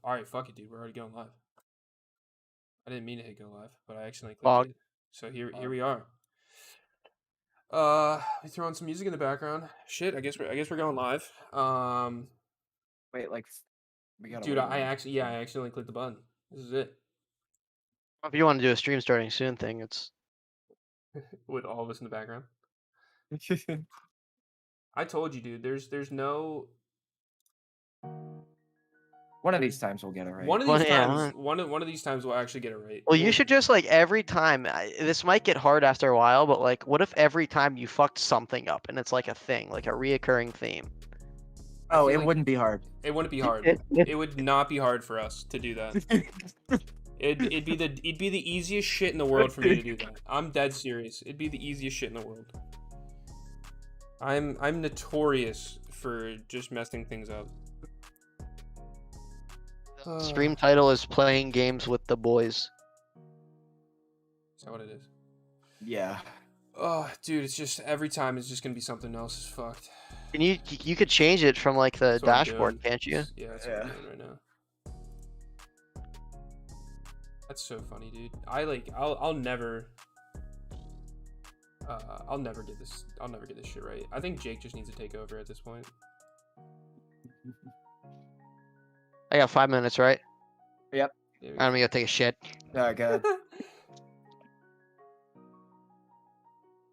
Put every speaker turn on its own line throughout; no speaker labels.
All right, fuck it, dude. We're already going live. I didn't mean to hit go live, but I accidentally clicked
Fog.
it. So here we are. We throw on some music in the background. Shit, I guess we're going live.
Wait, like we gotta.
Dude,
wait
I accidentally clicked the button. This is it.
If you want to do a stream starting soon thing, it's
With all of us in the background. I told you, dude. There's no.
One of these times we'll get it right.
One of
Well,
these
yeah,
times, one of these times we'll actually get it right.
well, you should just like every time. This might get hard after a while, but like, what if every time you fucked something up and it's like a thing, like a reoccurring theme?
Oh,
feel
it
like-
wouldn't be hard.
It wouldn't be hard. It would not be hard for us to do that. It'd be the easiest shit in the world for me to do that. I'm dead serious. It'd be the easiest shit in the world. I'm notorious for just messing things up.
Stream title is playing games with the boys.
Is that what it is?
Yeah.
Oh, dude, it's just every time it's just gonna be something else. It's fucked.
And you could change it from like the
That's what I'm
dashboard,
doing.
can't you?
Yeah, that's what I'm doing right now. That's so funny, dude. I'll never get this. I'll never get this shit right. I think Jake just needs to take over at this point.
I got 5 minutes, right?
Yep.
There we
I'm gonna go take a shit.
Oh, good.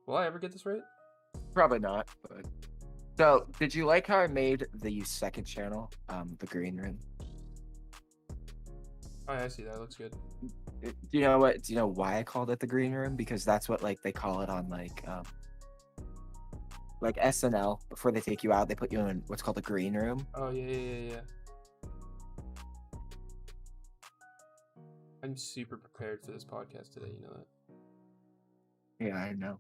Will I ever get this right?
Probably not. But so, did you like how I made the second channel, the green room?
Oh, yeah, I see that. It looks good.
Do you know what? Do you know why I called it the green room? Because that's what like they call it on like SNL. Before they take you out, they put you in what's called the green room.
Oh yeah. I'm super prepared for this podcast today. You know that.
Yeah, I know.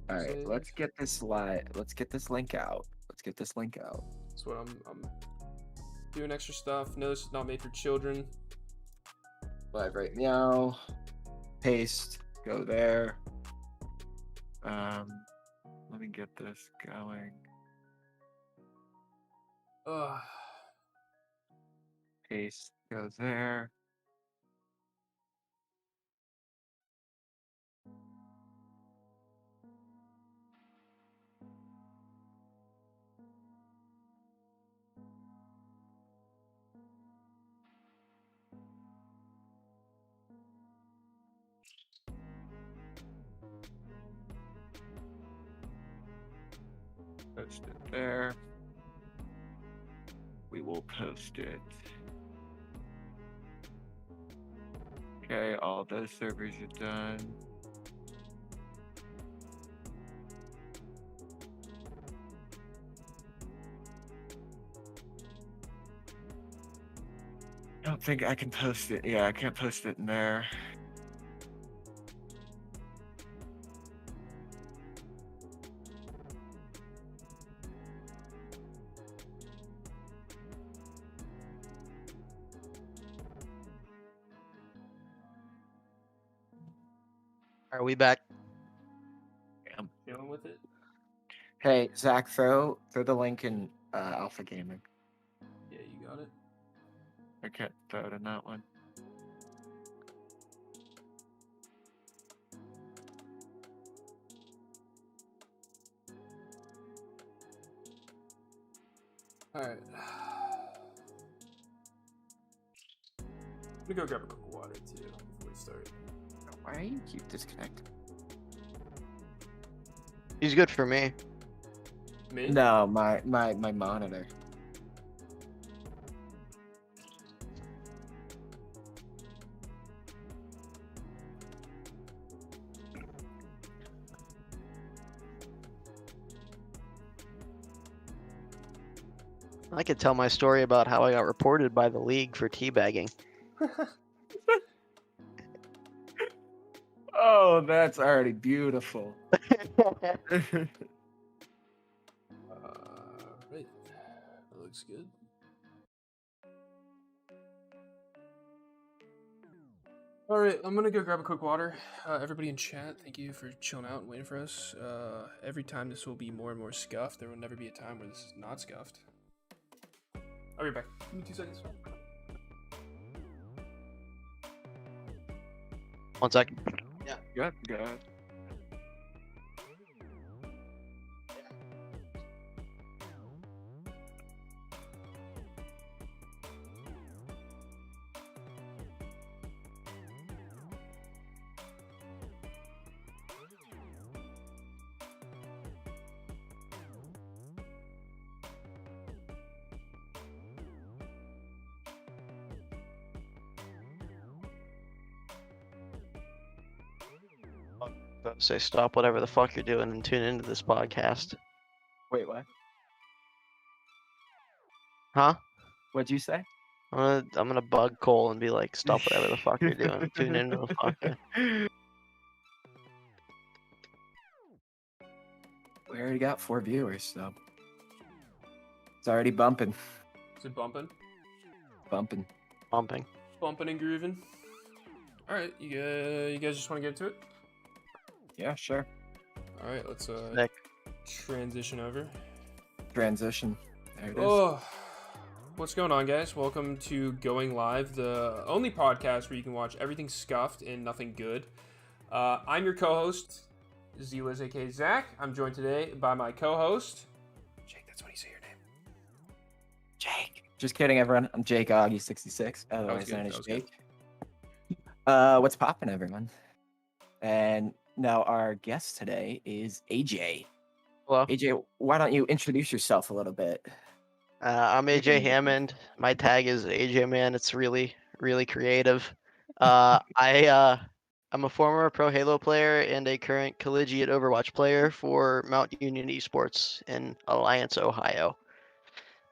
All right,
Save.
let's get this live. Let's get this link out.
That's what I'm doing extra stuff. No, this is not made for children.
Live right now. Paste. Go there. Let me get this going.
Ugh.
Paste. Go there. Post it there. We will post it. Okay, all those servers are done. I don't think I can post it. Yeah, I can't post it in there.
Are we back?
Yeah.
Dealing with it.
Hey, Zach, throw the link in Alpha Gaming.
Yeah, you got it.
I can't throw it in that one.
All right. Let me go grab a cup of water too before we start.
Why do you keep disconnecting?
He's good for me.
Me?
No, my monitor.
I could tell my story about how I got reported by the league for teabagging.
Oh, that's already beautiful.
Right. That looks good. All right, I'm gonna go grab a quick water. Everybody in chat, thank you for chilling out and waiting for us. Every time this will be more and more scuffed. There will never be a time where this is not scuffed. I'll be back. Give me 2 seconds.
1 second.
Good. Good.
Say stop whatever the fuck you're doing and tune into this podcast.
Wait, what?
Huh?
What'd you say?
I'm gonna bug Cole and be like, stop whatever the fuck you're doing and tune into the podcast.
We already got 4 viewers, so it's already bumping.
Is it bumping?
Bumping.
Pumping.
Bumping and grooving. All right, you guys just want to get into it?
Yeah, sure.
All right, let's
Nick.
transition over.
Transition. There it is.
Oh, what's going on, guys? Welcome to Going Live, the only podcast where you can watch everything scuffed and nothing good. I'm your co-host, Zlizs, aka Zach. I'm joined today by my co-host, Jake. That's when you say your name.
Jake. Just kidding, everyone. I'm JakeOggy66, otherwise
good,
known
that
as
was good.
Jake. What's poppin', everyone? And now our guest today is AJ.
Hello.
AJ, why don't you introduce yourself a little bit?
I'm
Give
AJ
me-
Hammond. My tag is AJ Man. It's really, really creative. I'm a former pro Halo player and a current collegiate Overwatch player for Mount Union Esports in Alliance, Ohio.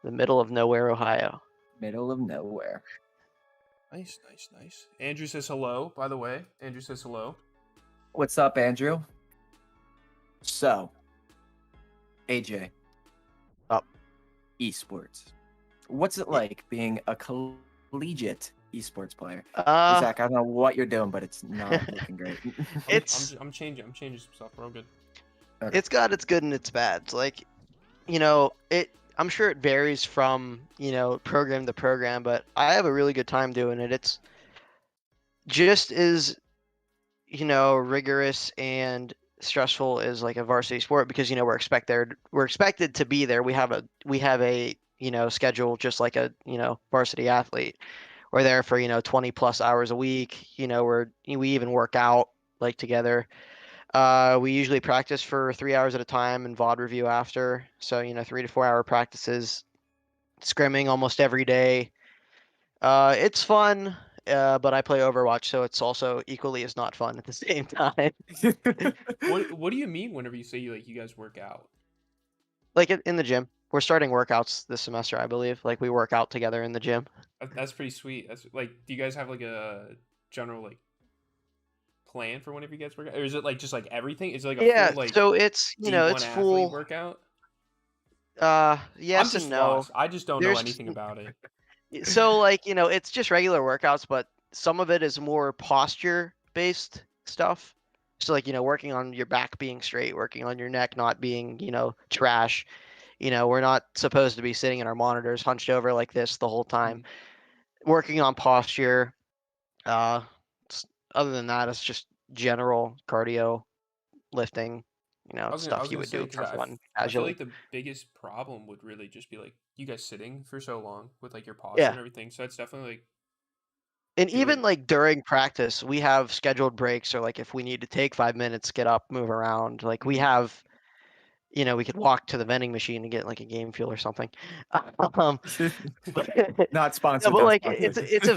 The middle of nowhere, Ohio.
Middle of nowhere.
Nice. Andrew says hello, by the way. Andrew says hello.
What's up, Andrew? So, AJ.
Up.
Esports. What's it like being a collegiate esports player? Zach, I don't know what you're doing, but it's not looking great.
I'm changing some stuff. We're all good.
It's got its good and its bad. It's like, I'm sure it varies from, program to program, but I have a really good time doing it. It's just as, rigorous and stressful as like a varsity sport because, we're expected to be there. We have a schedule just like a, varsity athlete. We're there for, 20 plus hours a week. We even work out like together. We usually practice for 3 hours at a time and VOD review after. So, 3 to 4 hour practices, scrimming almost every day. It's fun, but I play Overwatch, so it's also equally as not fun at the same time.
What do you mean whenever you say you guys work out?
Like in the gym. We're starting workouts this semester, I believe. Like we work out together in the gym.
That's pretty sweet. That's like, do you guys have like a general like plan for whenever you guys work out, or is it like just like everything? Is it like a full like
so it's
D1
it's
athlete
full
workout?
Yes
I'm just
and no.
lost. I just don't know anything about it.
So like, it's just regular workouts, but some of it is more posture based stuff. So like, working on your back being straight, working on your neck not being, trash. We're not supposed to be sitting in our monitors hunched over like this the whole time. Working on posture. Other than that, it's just general cardio, lifting,
I was
stuff you
gonna
would
say
do
because
for fun,
I feel
casually.
like the biggest problem would really just be like you guys sitting for so long with like your posture
Yeah.
and everything. So it's definitely like,
And
feel
even
like-
like during practice, we have scheduled breaks, or like if we need to take 5 minutes, get up, move around. Like we have, we could walk to the vending machine and get like a game fuel or something.
Not
No,
sponsored.
but
not
like
sponsored.
it's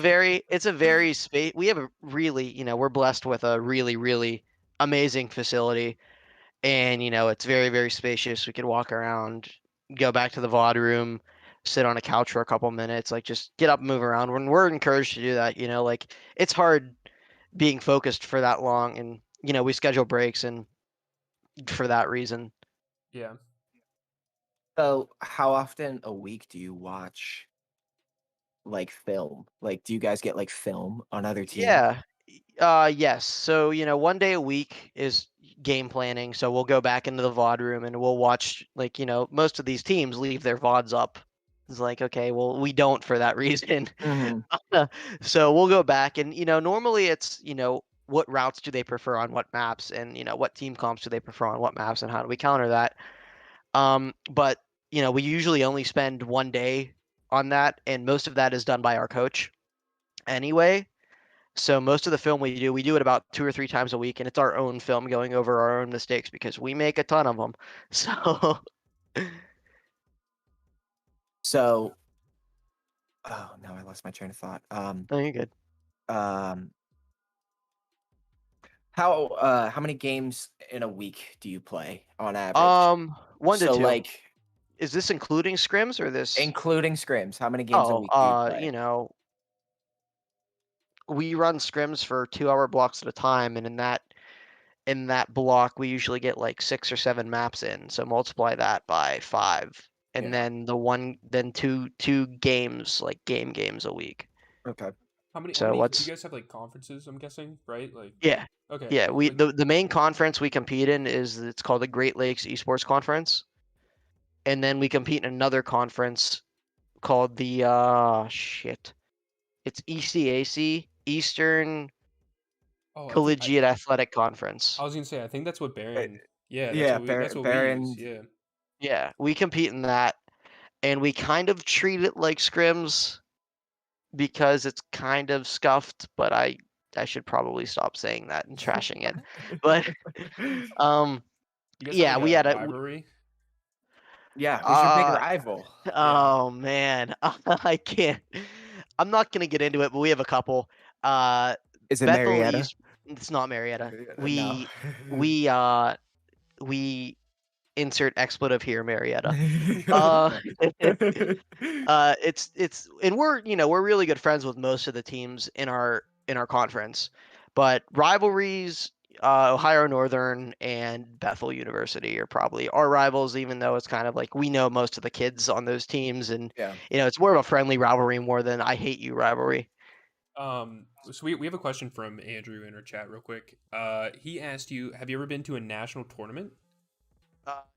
a very space. We have a really, we're blessed with a really, really amazing facility, and it's very, very spacious. We could walk around, go back to the VOD room, sit on a couch for a couple minutes, like just get up and move around. When we're encouraged to do that, like it's hard being focused for that long, and we schedule breaks and for that reason.
yeah.
So, how often a week do you watch like film? Like, do you guys get like film on other teams?
Yeah. Yes. So, 1 day a week is game planning. So we'll go back into the VOD room and we'll watch, like, most of these teams leave their VODs up, It's like, okay, well, we don't for that reason.
Mhm.
So we'll go back and, normally it's, what routes do they prefer on what maps and, what team comps do they prefer on what maps and how do we counter that? But, we usually only spend 1 day on that, and most of that is done by our coach anyway. So most of the film we do it about 2 or 3 times a week, and it's our own film going over our own mistakes because we make a ton of them. So,
So, oh no, I lost my train of thought.
oh, you're good.
Um, how many games in a week do you play on average?
1 to 2.
Like,
Is this including scrims or this?
including scrims, how many games a
Oh,
week do you play?
we run scrims for 2 hour blocks at a time, and in that block we usually get like 6 or 7 maps in. So multiply that by 5, and
Yeah.
then two games, like games a week.
Okay.
How
So
many do you
what's
guys have, like, conferences, I'm guessing, right? Like,
Yeah.
okay.
Yeah, we
Like,
the main conference we compete in it's called the Great Lakes Esports Conference. And then we compete in another conference called the It's ECAC, Eastern
oh,
Collegiate Athletic
I
Conference.
was gonna say, I think that's what
Uh,
Baron. Yeah,
yeah,
that's what we use.
Baron.
Yeah.
Yeah, we compete in that, and we kind of treat it like scrims because it's kind of scuffed, but I should probably stop saying that and trashing it. But um
You guys have
yeah,
like
we
a
had a
rivalry.
Yeah, who's your big
uh
rival?
Yeah.
oh man, I can't. I'm not gonna get into it, but we have a couple. Uh,
Is it
Bethel
Marietta?
East. It's not Marietta.
No.
We we insert expletive here, Marietta. Uh, and we're really good friends with most of the teams in our conference, but rivalries. Ohio Northern and Bethel University are probably our rivals, even though it's kind of like we know most of the kids on those teams, and
Yeah.
it's more of a friendly rivalry more than I hate you rivalry.
So we have a question from Andrew in our chat real quick. He asked you, have you ever been to a national tournament?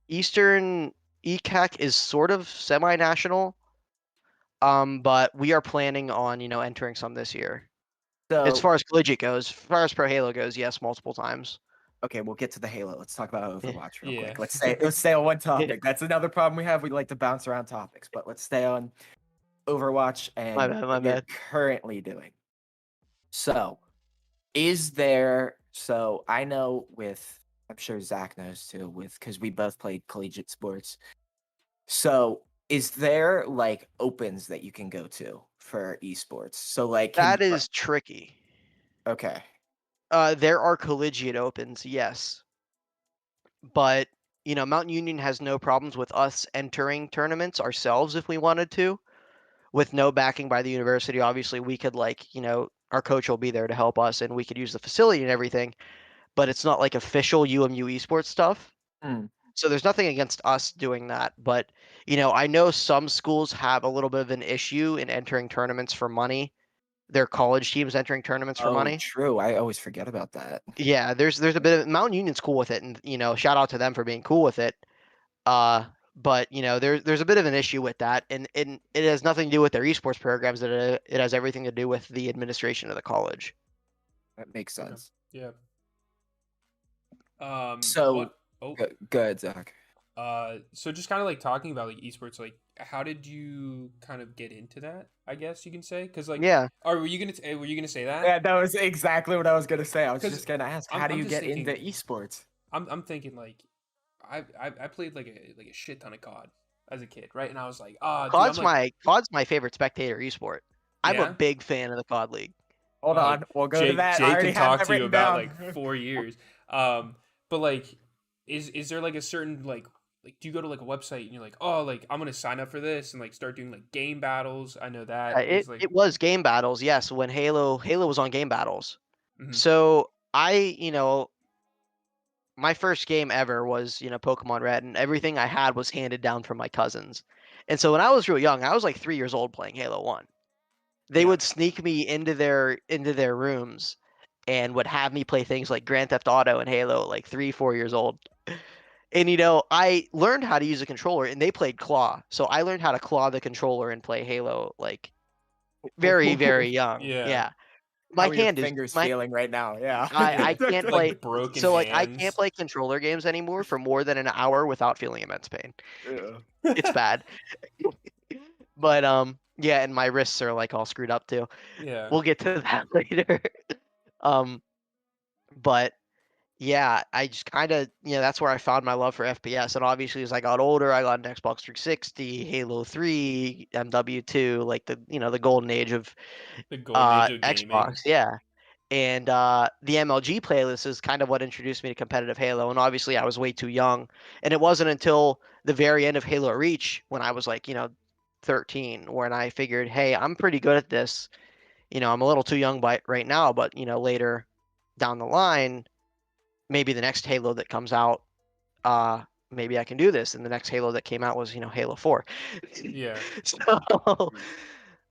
Eastern ECAC is sort of semi-national, but we are planning on entering some this year. As
So,
far as collegiate goes, as far as Pro Halo goes, yes, multiple times.
okay, we'll get to the Halo. Let's talk about
Yeah.
Overwatch real
Yeah.
quick. Let's stay on one
Yeah.
topic. That's another problem we have. We like to bounce around topics, but let's stay on Overwatch
My
and
bad, my
what you're
bad.
currently doing. So, I know I'm sure Zach knows too, because we both played collegiate sports. So, is there like opens that you can go to for esports? So, like,
That is tricky.
okay.
There are collegiate opens, yes, but Mountain Union has no problems with us entering tournaments ourselves if we wanted to, with no backing by the university. Obviously, we could our coach will be there to help us, and we could use the facility and everything. But it's not like official UMU esports stuff.
Hmm.
So there's nothing against us doing that. But, I know some schools have a little bit of an issue in entering tournaments for money. Their college teams entering tournaments for
Oh,
money.
true. I always forget about that.
Yeah, there's a bit of Mountain Union's cool with it, and shout out to them for being cool with it. But there's a bit of an issue with that, and it has nothing to do with their esports programs. It has everything to do with the administration of the college.
That makes
Okay.
sense.
Yeah.
So,
What? Oh.
Good, Zach.
So just kind of like talking about like esports, like how did you kind of get into that? I guess you can say, because like,
Yeah.
or were you gonna say that?
Yeah, that was exactly what I was gonna say. I was
'Cause
just gonna ask,
I'm
how do
I'm
you
just
get into
thinking,
esports?
I'm thinking like, I played like a shit ton of COD as a kid, right? And I was like, ah, dude, I'm like,
COD's my favorite spectator esport. I'm a
yeah.
big fan of the COD League.
Hold
Oh,
on, we'll go to
Jake
that. I
Jake
already
can
have
talk
that
to you
written
about
down.
like 4 years. But like, is there like a certain like do you go to like a website and you're like, oh, like I'm gonna sign up for this and like start doing like game battles? I know that
It
is like,
it was game battles, yes, when Halo was on game battles.
mhm.
So my first game ever was, Pokemon Red, and everything I had was handed down from my cousins. And so when I was real young, I was like 3 years old playing Halo 1. They
Yeah.
would sneak me into their rooms and would have me play things like Grand Theft Auto and Halo at like 3, 4 years old. And I learned how to use a controller, and they played claw, so I learned how to claw the controller and play Halo like very, very young.
Yeah.
Yeah,
How
my
are your
hand is
fingers
my
feeling right now? Yeah.
I
Yeah.
can't play.
Like broken
So like I can't
hands.
play controller games anymore for more than an hour without feeling immense pain.
Yeah.
It's bad. But yeah, and my wrists are like all screwed up too.
Yeah.
We'll get to that later. Um, but yeah, I just kind of, that's where I found my love for FPS. And obviously, as I got older, I got an Xbox 360, Halo 3, MW2, like the golden age of
The golden age of gaming.
Xbox. Yeah. And the MLG playlist is kind of what introduced me to competitive Halo. And obviously, I was way too young. And it wasn't until the very end of Halo Reach when I was like, 13, when I figured, hey, I'm pretty good at this. I'm a little too young right now, but later down the line, maybe the next Halo that comes out, maybe I can do this. And the next Halo that came out was, Halo 4.
Yeah.
So,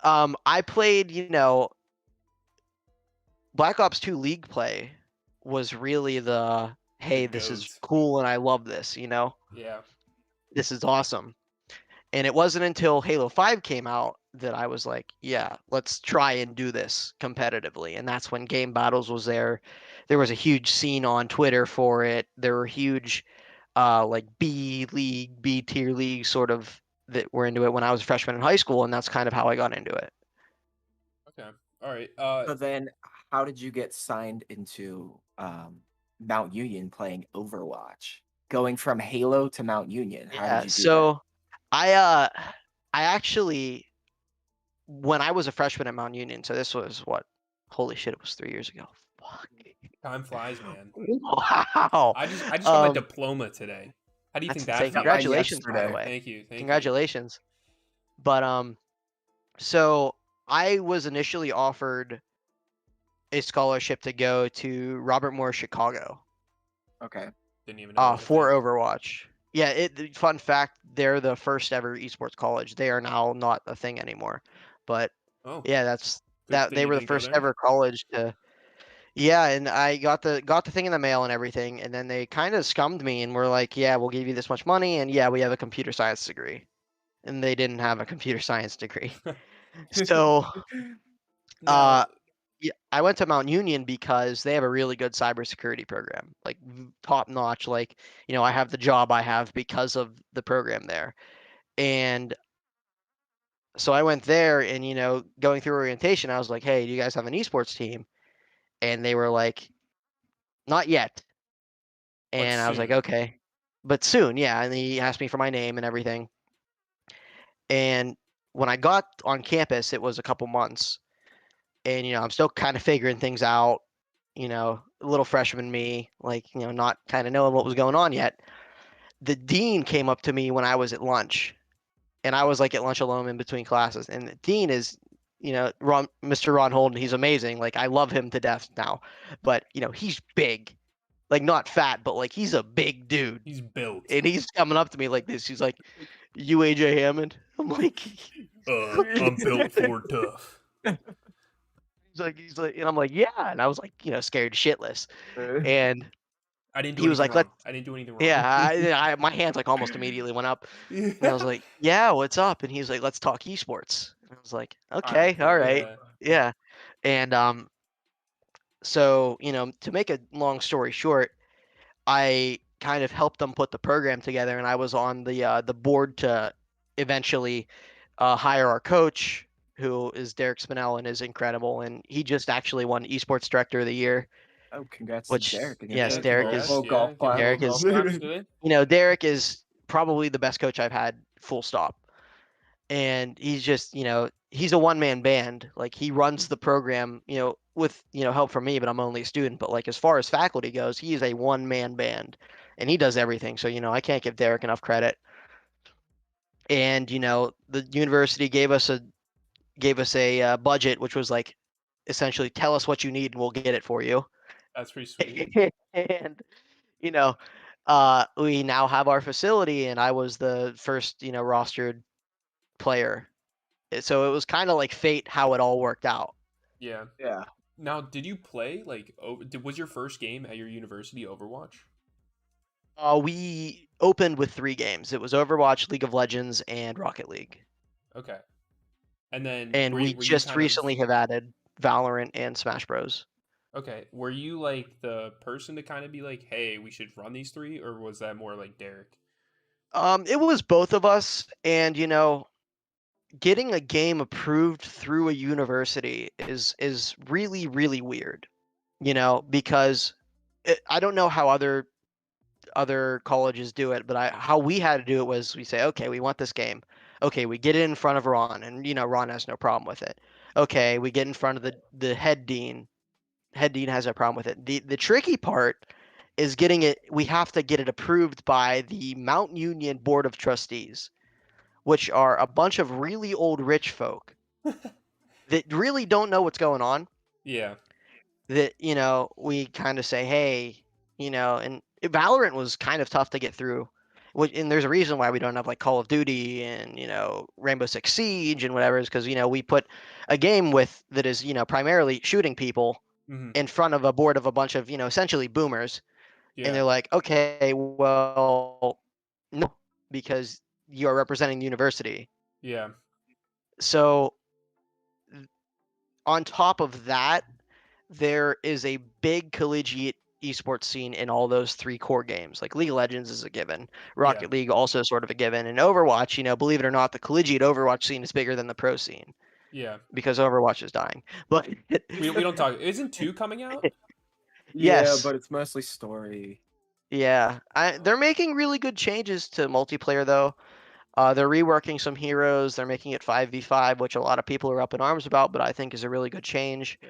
I played, Black Ops 2 League play was really hey, this is
goat.
cool and I love this,
Yeah.
this is awesome. And it wasn't until Halo 5 came out that I was like, yeah, let's try and do this competitively. And that's when Game Battles was there. There was a huge scene on Twitter for it. There were huge like B tier league sort of that were into it when I was a freshman in high school, and that's kind of how I got into it.
Okay. All right.
So then, how did you get signed into Mount Union playing Overwatch? Going from Halo to Mount Union, how did you do that?
So I actually, when I was a freshman at Mount Union, so this was what? Holy shit, it was 3 years ago. Fuck.
time flies, man.
Wow.
I just got my diploma today. How do you think that feels?
Congratulations, by the
yesterday.
way.
Thank you. Thank
Congratulations. But so I was initially offered a scholarship to go to Robert Morris Chicago
Okay.
you. Didn't even know that was a
for
thing.
Overwatch. Yeah, fun fact, they're the first ever esports college. They are now not a thing anymore. But
Oh.
yeah, that's
Good
that
thing
they
you
were the
didn't go
first
there.
ever college to. Yeah, and I got the thing in the mail and everything, and then they kind of scummed me and were like, "Yeah, we'll give you this much money, and yeah, we have a computer science degree." And they didn't have a computer science degree. So,
Now,
yeah, I went to Mount Union because they have a really good cybersecurity program, like top notch. Like, I have the job I have because of the program there. And so I went there and, going through orientation, I was like, "Hey, do you guys have an esports team?" And they were like, "Not yet."
but
And I was like,
soon.
"Okay." But soon, yeah. And he asked me for my name and everything. And when I got on campus, it was a couple months. And, I'm still kind of figuring things out, a little freshman me, like, not kind of knowing what was going on yet. The dean came up to me when I was at lunch, and I was like at lunch alone in between classes. And the dean is, Mr. Ron Holden. He's amazing. Like, I love him to death now, but he's big, like not fat, but like he's a big dude.
He's built.
And he's coming up to me like this. He's like, "You AJ Hammond?" I'm like,
I'm built for tough.
he's like, and I'm like, "Yeah." And I was like, scared shitless. And
I didn't do
he was
anything
like,
wrong. I didn't do anything wrong.
yeah, my hands like almost immediately went up. And I was like, "Yeah, what's up?" And he's like, "Let's talk esports." And I was like, "Okay, all right, yeah." And so to make a long story short, I kind of helped them put the program together, and I was on the board to eventually hire our coach, who is Derek Spinell and is incredible, and he just actually won Esports Director of the Year.
Oh, congrats
Which,
to Derek.
yes,
Yeah,
Derek
congrats.
is
Yeah, give him a
Derek
little
is
golf claps today.
Derek is probably the best coach I've had, full stop. And he's just, he's a one-man band. Like, he runs the program, with, help from me, but I'm only a student. But like, as far as faculty goes, he is a one-man band and he does everything. So, I can't give Derek enough credit. And, the university gave us a budget, which was like, essentially, tell us what you need and we'll get it for you.
That's pretty sweet.
And, we now have our facility, and I was the first, rostered player. So it was kind of like fate how it all worked out.
Yeah.
Yeah.
Now, did you play like? Was your first game at your university Overwatch?
We opened with 3 games. It was Overwatch, League of Legends, and Rocket League.
Okay. And then
And we
were you
just
kind of
recently have added Valorant and Smash Bros.
okay? Were you like the person to kind of be like, "Hey, we should run these three," or was that more like Derek?
It was both of us, and getting a game approved through a university is really really weird. Because I don't know how other colleges do it, but how we had to do it was we say, okay, we want this game. Okay, we get it in front of Ron, and Ron has no problem with it. Okay, we get in front of the head dean. Head dean has no problem with it. The tricky part is getting it. We have to get it approved by the Mount Union Board of Trustees, which are a bunch of really old rich folk that really don't know what's going on.
Yeah.
That we kind of say, hey, and Valorant was kind of tough to get through. And there's a reason why we don't have like Call of Duty and Rainbow Six Siege and whatever, is because we put a game that is primarily shooting people
Mm-hmm.
in front of a board of a bunch of essentially boomers, and
Yeah.
they're like, okay, well, no, because you are representing the university.
Yeah.
So on top of that, there is a big collegiate esports scene in all those 3 core games. Like League of Legends is a given,
Yeah.
Rocket League also sort of a given, and Overwatch, believe it or not, the collegiate Overwatch scene is bigger than the pro scene
Yeah.
because Overwatch is dying. But
We don't talk. Isn't 2 coming out?
Yeah,
yes,
but it's mostly story.
yeah, they're making really good changes to multiplayer though. They're reworking some heroes. They're making it 5v5, which a lot of people are up in arms about, but I think is a really good change.
Yeah.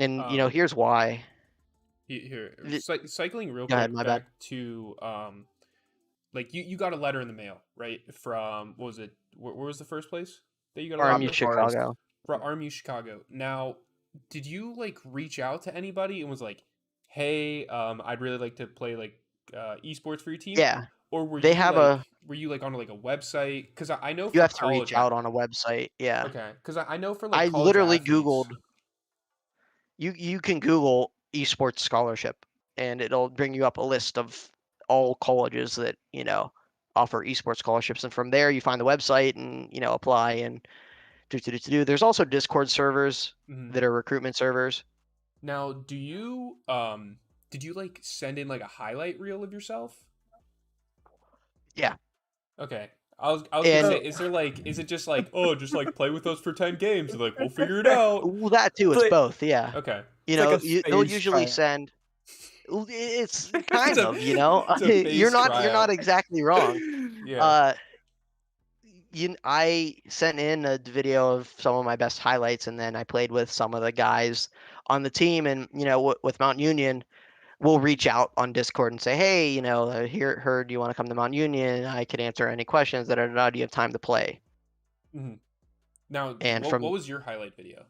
And
Um.
here's why.
Here,
Th-
cycling real
Go ahead,
quick
my bad.
back to like you got a letter in the mail, right? From what was it? Where was the first place that you got a letter
RMU
Robert
from?
Forrest.
Chicago.
From RMU Chicago. Now, did you like reach out to anybody and was like, "Hey, I'd really like to play like esports for your team,"
Yeah,
or
they have a.
were you like on like a website? Because I know
You
for
have to
college,
reach out on a website. Yeah,
okay, because I know for like
I
college
literally
athletes.
Googled. You can Google esports scholarship, and it'll bring you up a list of all colleges that offer esports scholarships, and from there you find the website and apply and do. There's also Discord servers
Mhm.
that are recruitment servers.
Now, do you did you like send in like a highlight reel of yourself?
Yeah,
Okay. I was gonna say,
and
is it just like, oh, just like play with us for 10 games and like we'll figure it out.
well, that too. It's
But
both. Yeah,
Okay.
it's like a
they'll
phase
usually
trial.
send. It's
It's
kind
a
of
it's a phase
you're not
tryout.
exactly wrong.
Yeah.
Uh, I sent in a video of some of my best highlights, and then I played with some of the guys on the team, and with Mount Union, we'll reach out on Discord and say, hey, heard you want to come to Mount Union? I could answer any questions. Do you have time to play?
hmm Now,
And
what
from
was your highlight video?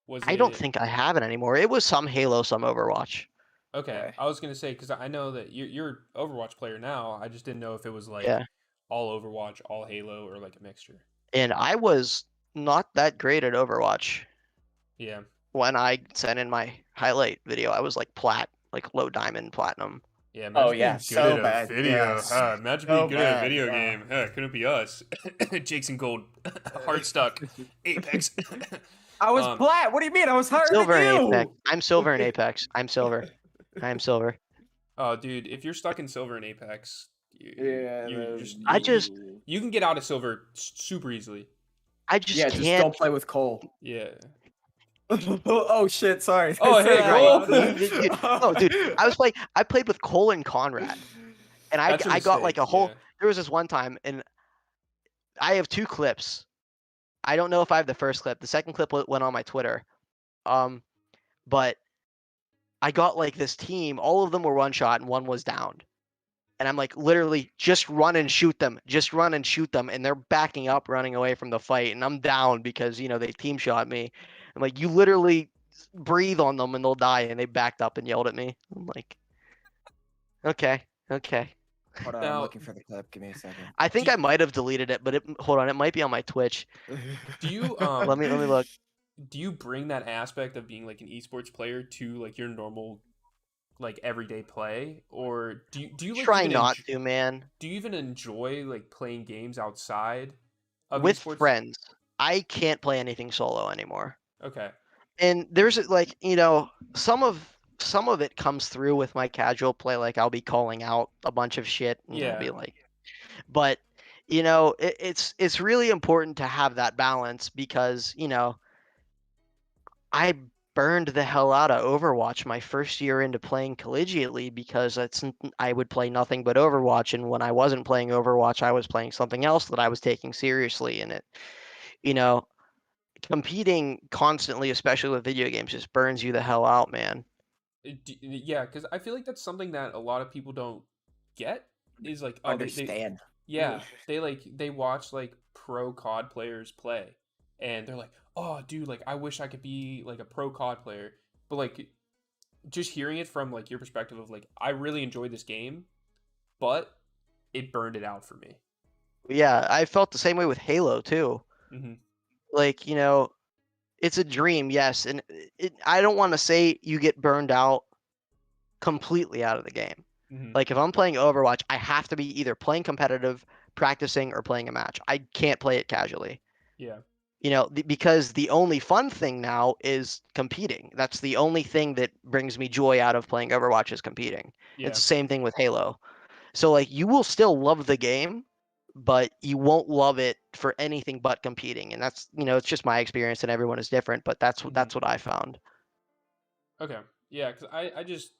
Was
I don't
it
think I have it anymore. It was some Halo, some Overwatch.
okay?
Okay.
I was gonna say because I know that you're an Overwatch player now. I just didn't know if it was like
Yeah,
all Overwatch, all Halo, or like a mixture.
and I was not that great at Overwatch.
Yeah.
When I sent in my highlight video, I was like like low diamond platinum.
Yeah,
Oh
imagine
yeah,
being good at
so
a
bad.
video.
Yes.
Imagine being
So
good at a
bad.
video game. Couldn't be us. Jake's in gold. Heart stuck. Apex.
I was
um,
plat. What do you mean? I was higher
Silver in
than
Apex.
you.
I'm silver in Apex. I'm silver. I am silver.
oh, dude, if you're stuck in silver in Apex,
Yeah.
you just
I just
you can get out of silver super easily.
I just
Yeah, just
can't.
don't play with Cole.
Yeah.
Oh shit! Sorry.
Oh, hey,
Right.
Cole.
Dude, I played with Cole and Conrad, and
That's a
I got like a
mistake,
whole.
yeah.
There was this one time, and I have 2 clips. I don't know if I have the first clip. The second clip went on my Twitter. But I got like this team. All of them were one shot, and one was downed. And I'm like, literally, just run and shoot them. Just run and shoot them. And they're backing up, running away from the fight. And I'm down because, they team shot me. I'm like, you literally breathe on them and they'll die. And they backed up and yelled at me. I'm like, okay.
Hold on, I'm
Now,
looking for the clip. Give me a second.
I think
Do-
I might have deleted it, but hold on. It might be on my Twitch.
do you
Let me look.
do you bring that aspect of being like an esports player to like your normal like everyday play, or do you like
Try
even
not to, man.
do you even enjoy like playing games outside of
With
esports?
friends, I can't play anything solo anymore.
Okay.
And there's like, some of it comes through with my casual play. Like I'll be calling out a bunch of shit, and I'll
Yeah.
be like, but it's really important to have that balance because I burned the hell out of Overwatch my first year into playing collegiately because I would play nothing but Overwatch, and when I wasn't playing Overwatch, I was playing something else that I was taking seriously, and it, you know, competing constantly, especially with video games, just burns you the hell out, man.
Yeah, because I feel like that's something that a lot of people don't get is like, oh, they
Understand.
yeah, they watch like pro COD players play, and they're like, oh, dude, like I wish I could be like a pro COD player, but like just hearing it from like your perspective of like I really enjoy this game, but it burned it out for me.
Yeah, I felt the same way with Halo too.
Mm-hmm.
Like, it's a dream, yes, and I don't want to say you get burned out completely out of the game.
Mm-hmm.
Like if I'm playing Overwatch, I have to be either playing competitive, practicing, or playing a match. I can't play it casually.
Yeah.
Because the only fun thing now is competing. That's the only thing that brings me joy out of playing Overwatch is competing. It's
Yeah.
the same thing with Halo. So like you will still love the game, but you won't love it for anything but competing. And that's, it's just my experience and everyone is different, but that's
Mm-hmm.
that's what I found.
Okay. Yeah, because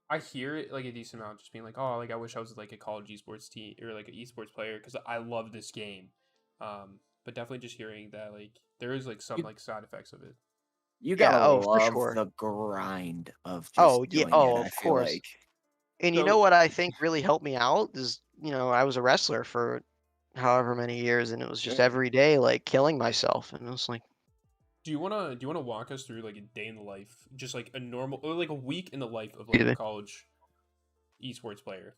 I hear it like a decent amount, just being like, oh, like I wish I was like a college esports team or like an esports player because I love this game. But definitely just hearing that like there is like some
You
like side effects of it.
you
Yeah,
gotta
oh, for
love
sure.
the grind of
Oh,
just
yeah,
doing it,
oh,
I
of
feel
course.
like.
And you know
So,
what I think really helped me out is, I was a wrestler for however many years, and it was just every day like killing myself, and it was like,
do you wanna walk us through like a day in the life, just like a normal or like a week in the life of like
excuse
a
me.
college esports player?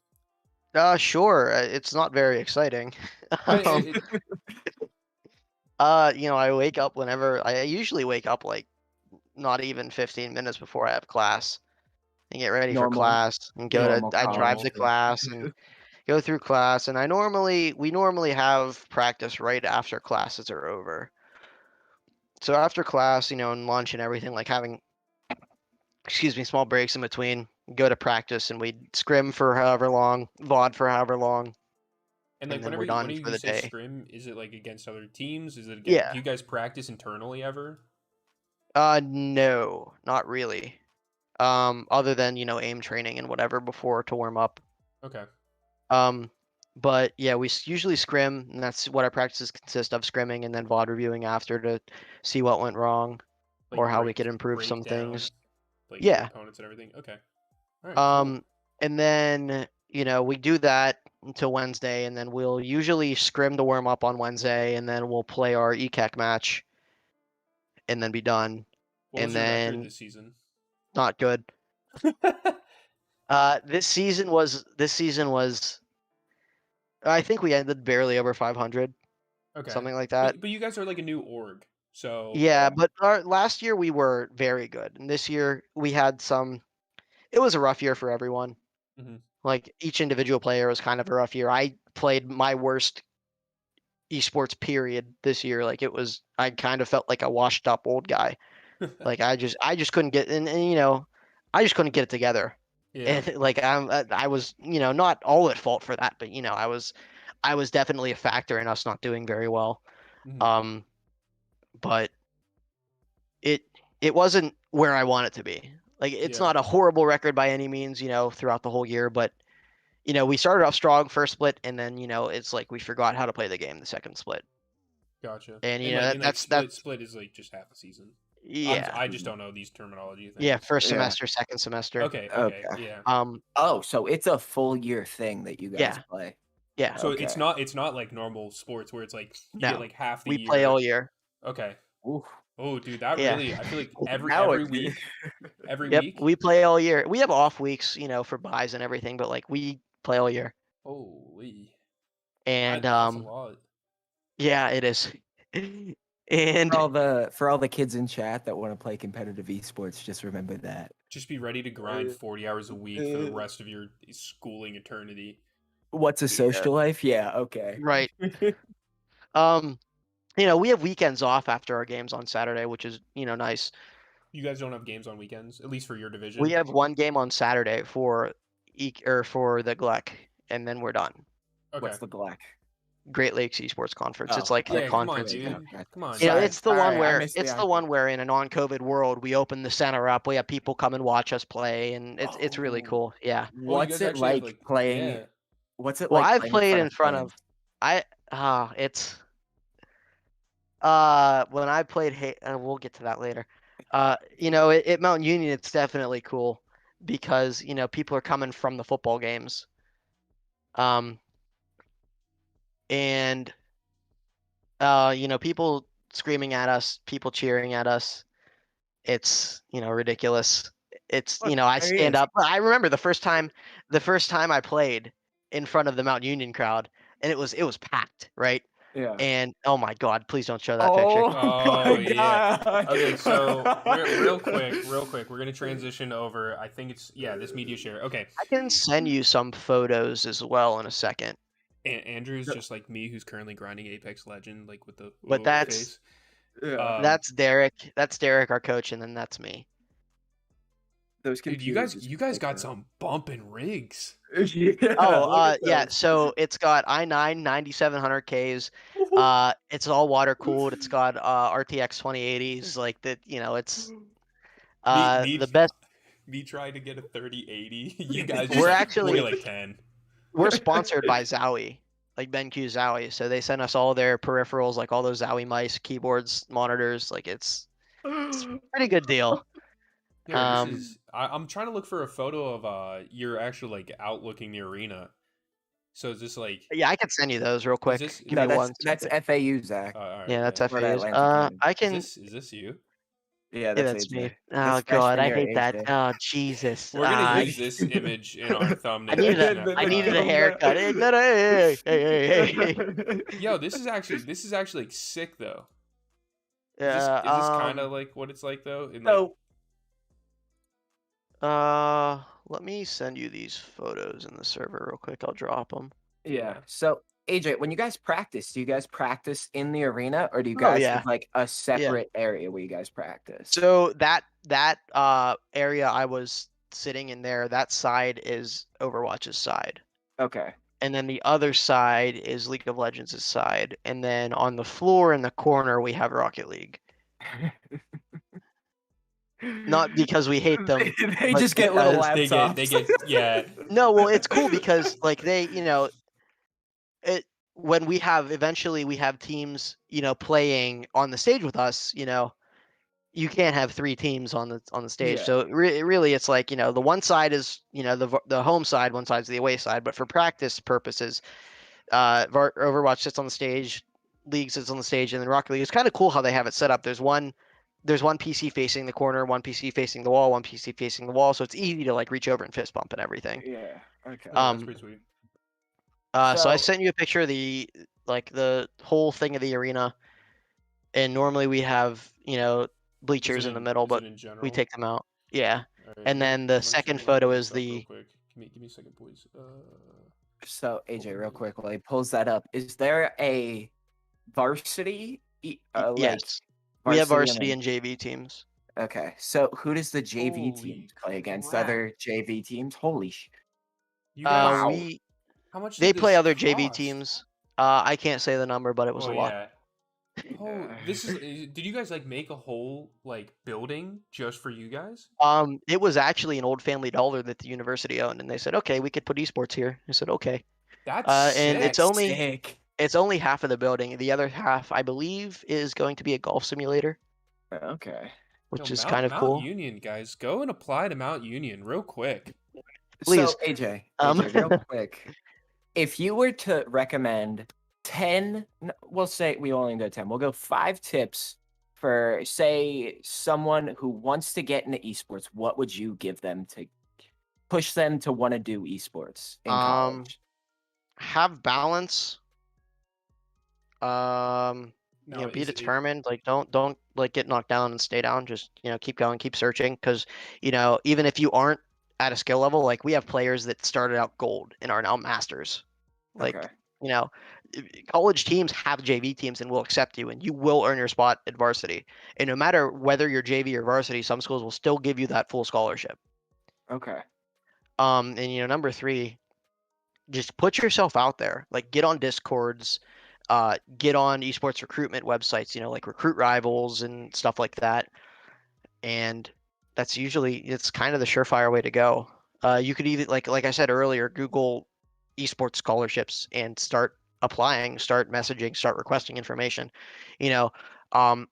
Sure, it's not very exciting.
I
um,
it,
I wake up whenever I usually wake up like not even 15 minutes before I have class and get ready for
Normal
class and
normal
I drive
college
normal.
to
thing.
class and go through class, and we normally have practice right after classes are over. So after class, and lunch and everything, like having, excuse me, small breaks in between, go to practice, and we scrim for however long, VOD for however long,
And
and
like
then we're
when
done for
you
the
say
day.
scrim, is it like against other teams? Is it again?
Yeah.
Do you guys practice internally ever?
No, not really. Other than, aim training and whatever before to warm up.
Okay.
Um, but yeah, we usually scrim, and that's what our practices consist of, scrimming and then VOD reviewing after to see what went wrong or
Like
how we could improve
break
some
down
things.
like your
Yeah.
opponents and everything. Okay. All right. Cool.
Um, and then, we do that until Wednesday, and then we'll usually scrim to warm up on Wednesday, and then we'll play our ECAC match and then be done.
What was
And
your record
then
this season?
not good. This season was I think we ended barely over 500,
Okay.
something like that.
But you guys are like a new org, so
Yeah, but our last year we were very good, and this year we had some. It was a rough year for everyone.
mhm.
Like each individual player was kind of a rough year. I played my worst esports period this year. Like I kind of felt like a washed up old guy. Like I just couldn't get, and I just couldn't get it together.
Yeah.
And like I was, not all at fault for that, but I was definitely a factor in us not doing very well.
Mhm.
Um, but it it wasn't where I want it to be. Like it's
Yeah.
not a horrible record by any means, throughout the whole year, but we started off strong first split, and then it's like we forgot how to play the game the second split.
Gotcha.
And
And like
that's
split is like just half a season.
yeah.
I just don't know these terminology
Yeah,
things.
first
Yeah.
semester, second semester.
Okay. Okay.
Okay.
Yeah.
Oh, so it's a full year thing that you guys
Yeah.
play.
Yeah.
So
Okay.
it's not like normal sports where it's like you get
No.
like half the
We play all
year.
year.
Okay.
Oof.
Oh, dude, that
Yeah.
really I feel like
Now
every
it
week, every
Yep,
week.
we play all year. We have off weeks, for buys and everything, but like we play all year.
Holy.
And
That's a lot.
yeah, it is. And
For all the kids in chat that want to play competitive esports, just remember that.
Just be ready to grind 40 hours a week for the rest of your schooling eternity.
What's a social life? Yeah, okay.
right. We have weekends off after our games on Saturday, which is, nice.
You guys don't have games on weekends, at least for your division.
We have one game on Saturday for the GLEC, and then we're done.
Okay.
What's the GLEC?
Great Lakes Esports Conference. It's
Oh,
like the
Yeah, come on,
conference.
dude. Come on.
It's the one where
missed
it's the one where in a non-COVID world we open the center up. We have people come and watch us play, and it's really
Oh.
cool. Yeah.
What's
guys
it
actually have,
like playing?
Yeah.
What's it
Well,
like
I've
playing
played in front
fans?
of it's when I played we'll get to that later. At Mount Union it's definitely cool because people are coming from the football games. And people screaming at us, people cheering at us. It's ridiculous. It's
Look,
I
there he
stand
is.
up. I remember the first time I played in front of the Mount Union crowd, and it was packed, right?
Yeah.
And oh my God, please don't show that picture.
Oh,
my
yeah.
God.
Okay, so real quick, we're gonna transition over. I think it's this media share. Okay,
I can send you some photos as well in a second.
Andrew's just like me, who's currently grinding Apex Legend, like with the
But
face.
Yeah.
that's Derek. That's Derek, our coach, and then that's me.
Those
Dude,
computers.
you guys got some bumping rigs.
Yeah,
Yeah. So it's got i9 9700Ks. It's all water cooled. It's got RTX 2080s. Like that, it's the best.
Me trying to get a 3080. You guys
We're
just
actually
like 10.
we're sponsored by Zowie, like BenQ Zowie. So they send us all their peripherals, like all those Zowie mice, keyboards, monitors. Like it's a pretty good deal.
Here, this is. I'm trying to look for a photo of you're actually like out looking the arena. So is this like?
Yeah, I can send you those real quick.
This,
Give me one.
That's FAU, Zach.
all right,
Yeah, that's
Or
FA's.
Atlantic Union.
I can.
Is this you?
Yeah,
Yeah,
that's
that's me.
AJ.
Oh
That's
God,
freshman
I
year
hate that.
AJ.
Oh Jesus.
We're gonna use
I
this image in our thumbnail.
needed
and
I needed a
FYI.
haircut. Hey.
Yo, this is actually like sick though.
Yeah.
Is this kind of like what it's like though? In,
So,
let me send you these photos in the server real quick. I'll drop them.
yeah. So, AJ, when you guys practice, do you guys practice in the arena or do you
Oh,
guys
yeah.
have like a separate area where you guys practice?
So that area I was sitting in there, that side is Overwatch's side.
Okay.
And then the other side is League of Legends' side. And then on the floor in the corner, we have Rocket League. Not because we hate them.
They
but
just get little
because
laptops.
they get yeah.
No, well, it's cool because like they, when we have teams, playing on the stage with us, you can't have three teams on the stage.
Yeah.
So really, it's like the one side is the home side, one side's the away side. But for practice purposes, Overwatch sits on the stage, League sits on the stage, and then Rocket League. It's kind of cool how they have it set up. There's one PC facing the corner, one PC facing the wall, one PC facing the wall, so it's easy to like reach over and fist bump and everything.
Yeah. Okay.
That's pretty sweet.
So I sent you a picture of the whole thing of the arena, and normally we have bleachers in the middle, but we take them out. Yeah.
Right,
And then the second photo is
real
the.
quick. Give me a second, please.
So AJ, real quick, while he pulls that up, is there a varsity?
Yes. We have varsity
and
and JV teams.
Okay, so who does the JV
Holy
team play against?
crap.
Other JV teams? Holy sh!
You guys,
Wow.
how much?
They
did
play
this
other JV
cost?
teams. I can't say the number, but it was a lot.
Yeah. Oh, did you guys like make a whole like building just for you guys?
It was actually an old Family Dollar that the university owned, and they said, okay, we could put esports here. I said, okay.
That's
and
sick.
it's only
sick.
it's only half of the building. The other half, I believe, is going to be a golf simulator,
Okay.
which
Yo,
is kind of
Mount
cool.
Union, guys, go and apply to Mount Union real quick.
Please.
So AJ, real quick, if you were to recommend 10, we'll say we only go 10. We'll go 5 tips for, say, someone who wants to get into esports. What would you give them to push them to want to do esports in college?
Have balance.
Now,
be
is it?
determined. Like don't like get knocked down and stay down. Just keep going, keep searching. Because even if you aren't at a skill level, like we have players that started out gold and are now masters.
Okay.
Like you know, college teams have JV teams and will accept you, and you will earn your spot at varsity. And no matter whether you're JV or varsity, some schools will still give you that full scholarship.
Okay.
And number three, just put yourself out there. Like get on Discords, get on esports recruitment websites, like Recruit Rivals and stuff like that. And it's kind of the surefire way to go. You could even like I said earlier, Google esports scholarships and start applying, start messaging, start requesting information. You know, um,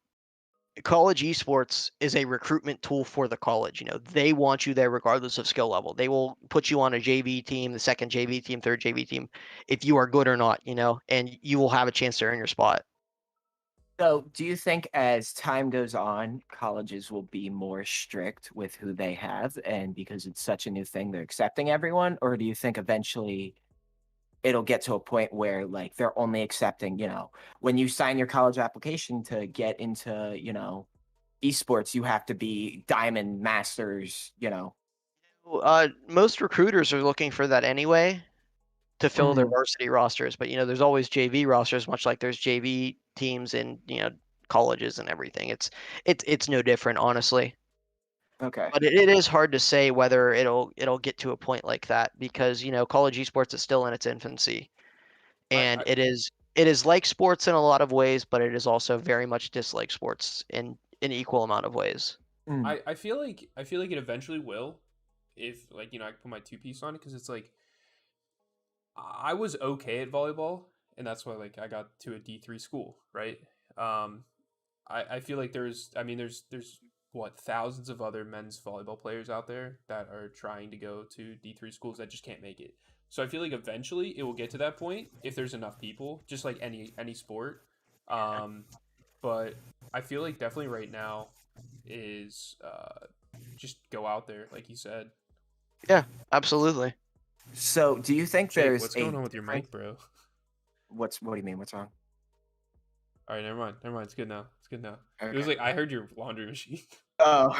college esports is a recruitment tool for the college. They want you there regardless of skill level. They will put you on a JV team, the second JV team, third JV team, if you are good or not, and you will have a chance to earn your spot.
So, do you think as time goes on, colleges will be more strict with who they have, and because it's such a new thing, they're accepting everyone, or do you think eventually it'll get to a point where like they're only accepting, when you sign your college application to get into, esports, you have to be diamond masters.
Most recruiters are looking for that anyway to fill their
Mhm.
varsity rosters, but there's always JV rosters, much like there's JV teams in colleges and everything. It's no different, honestly.
Okay.
But it is hard to say whether it'll get to a point like that because college esports is still in its infancy, and
I
it is like sports in a lot of ways, but it is also very much dislike sports in an equal amount of ways.
Mm.
I feel like it eventually will, if like I put my two piece on it, because it's like I was okay at volleyball, and that's why like I got to a D3 school, right? Um, I feel like there's what thousands of other men's volleyball players out there that are trying to go to D3 schools that just can't make it. So I feel like eventually it will get to that point if there's enough people, just like any sport. Um, but I feel like definitely right now is just go out there, like you said.
Yeah, absolutely.
So, do you think
Jake,
there's
what's
a
going on with your
difference?
mic, bro?
What do you mean? What's wrong?
All right, never mind. Never mind. It's good now. It's good now. It was
Okay.
like I heard your laundry machine.
Oh.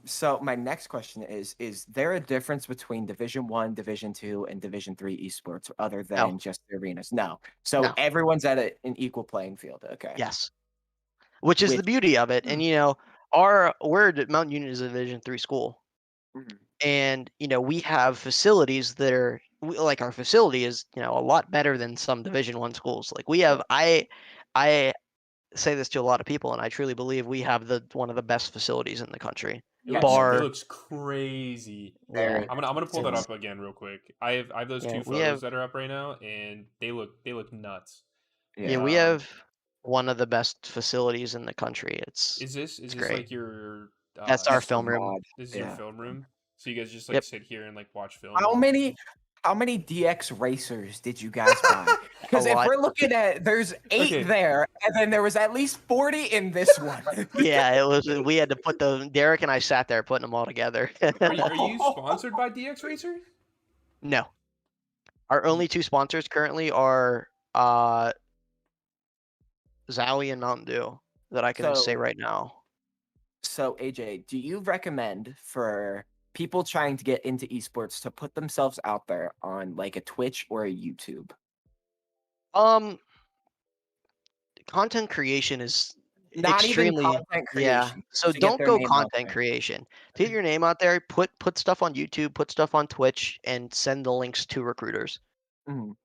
So my next question is there a difference between Division 1, Division 2, and Division 3 esports other
No,
than just the arenas? No. So
no,
everyone's at an equal playing field. Okay.
yes. Which is the
Which
beauty of it. And
Hmm.
Mountain Union is a Division 3 school,
Mhm.
and we have facilities that are like our facility is a lot better than some Division 1 schools. Like we
Yeah.
have, I say this to a lot of people, and I truly believe we have the one of the best facilities in the country.
Yes.
It
Bar,
looks crazy.
yeah,
Very
I'm gonna
nice.
pull that
It's
up again real quick. I have those
yeah,
two
we
photos
have,
that are up right now, and they look nuts.
yeah,
yeah.
we have one of the best facilities in the country. It's
Is
it's
this
great.
like your
That's our
That's the
film room.
mod.
this is your
Yeah.
film room? So you guys just like
Yep.
sit here and like watch film
How
and
many how many DX racers did you guys buy?
A
Because if
lot.
we're looking at the's 8
okay.
there, and then there was at least 40 in this one.
Yeah, it was. We had to put the Derek and I sat there putting them all together.
Are you sponsored by DX Racer?
No, our only two sponsors currently are Zowie and Mountain Dew that I can say
So
right now.
So, AJ, do you recommend for people trying to get into esports to put themselves out there on like a Twitch or a YouTube?
Um, Content creation is
Not even
extremely,
content
yeah.
creation,
So
to get
don't
their
go
name out
content
there.
creation. To get your name out there, put stuff on YouTube, put stuff on Twitch, and send the links to recruiters.
Mhm.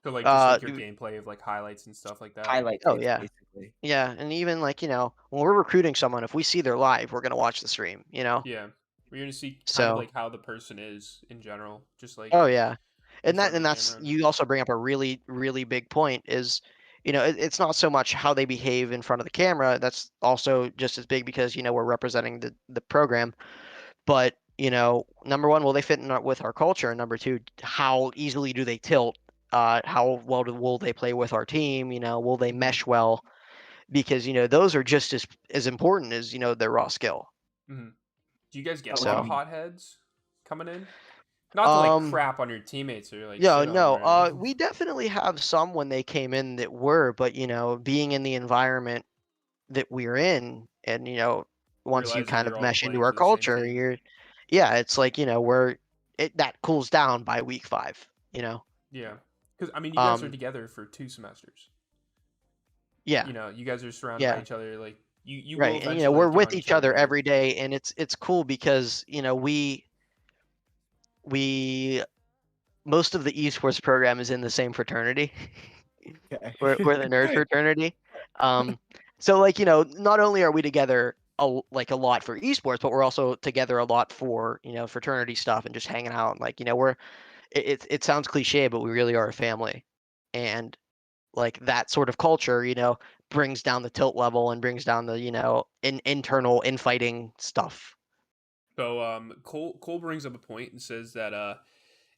So like just like your
You-
gameplay of like highlights and stuff like that.
Highlight
oh
tapes,
yeah,
basically.
yeah, and even like when we're recruiting someone, if we see they're live, we're gonna watch the stream.
Yeah. We're gonna see kind of
So,
like how the person is in general, just like
oh yeah,
in
and
front of the
that's
camera.
you also bring up a really really big point is, it's not so much how they behave in front of the camera. That's also just as big because we're representing the program. But number one, will they fit in with our culture? And number two, how easily do they tilt? How well will they play with our team? Will they
Mhm.
mesh well? Because those are just as important as their raw skill.
Hmm. Do you guys get a
Oh,
lot
do
So
of
we?
hotheads coming in? Not to like crap on your teammates or like shit on them
No.
or anything.
We definitely have some when they came in that were, but being in the environment that we're in, and once you
Realizing
kind
you're
of
all
mesh into
playing
our
for the same
culture,
thing.
it's like that cools down by week 5.
Yeah, because I mean, you guys are
Um,
together for 2 semesters.
yeah,
You guys are surrounded by
yeah.
each other. Like you will
Right. And
eventually
we're
like get
with
on each
each
other's
other
nerve.
every day, and it's cool because we most of the esports program is in the same fraternity.
Okay.
We're the nerd fraternity. Um, so like not only are we together a lot for esports, but we're also together a lot for fraternity stuff and just hanging out. And like it sounds cliche, but we really are a family, and like that sort of culture, brings down the tilt level and brings down the internal infighting stuff.
So Cole brings up a point and says that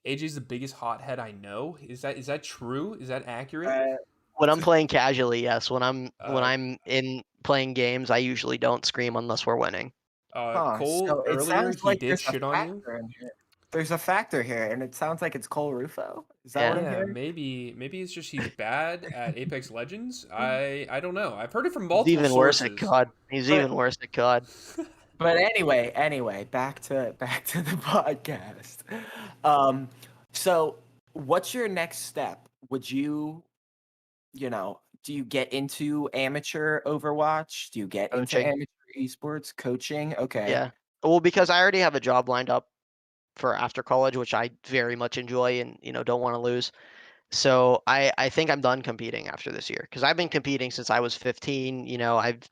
AJ's the biggest hothead I know. Is that true? Is that accurate?
Uh,
When I'm playing casually, yes. When
Uh,
I'm in playing games, I usually don't scream unless we're winning.
Cole
so it
earlier
sounds
he
like
did
there's a
shit on you.
factor in here. There's a factor here, and it sounds like it's Cole Rufo. Is that what
Yeah.
I'm
Yeah,
hearing?
maybe it's just he's bad at Apex Legends. I don't know. I've heard it from
He's
multiple
even worse at
sources.
COD. He's
But
even worse at COD.
but anyway, back to the podcast. Um, so what's your next step? Would do you get into amateur Overwatch? Do you get into
Coaching.
amateur esports coaching? Okay.
Yeah. Well, because I already have a job lined up for after college, which I very much enjoy and don't want to lose. So I think I'm done competing after this year because I've been competing since I was 15. I've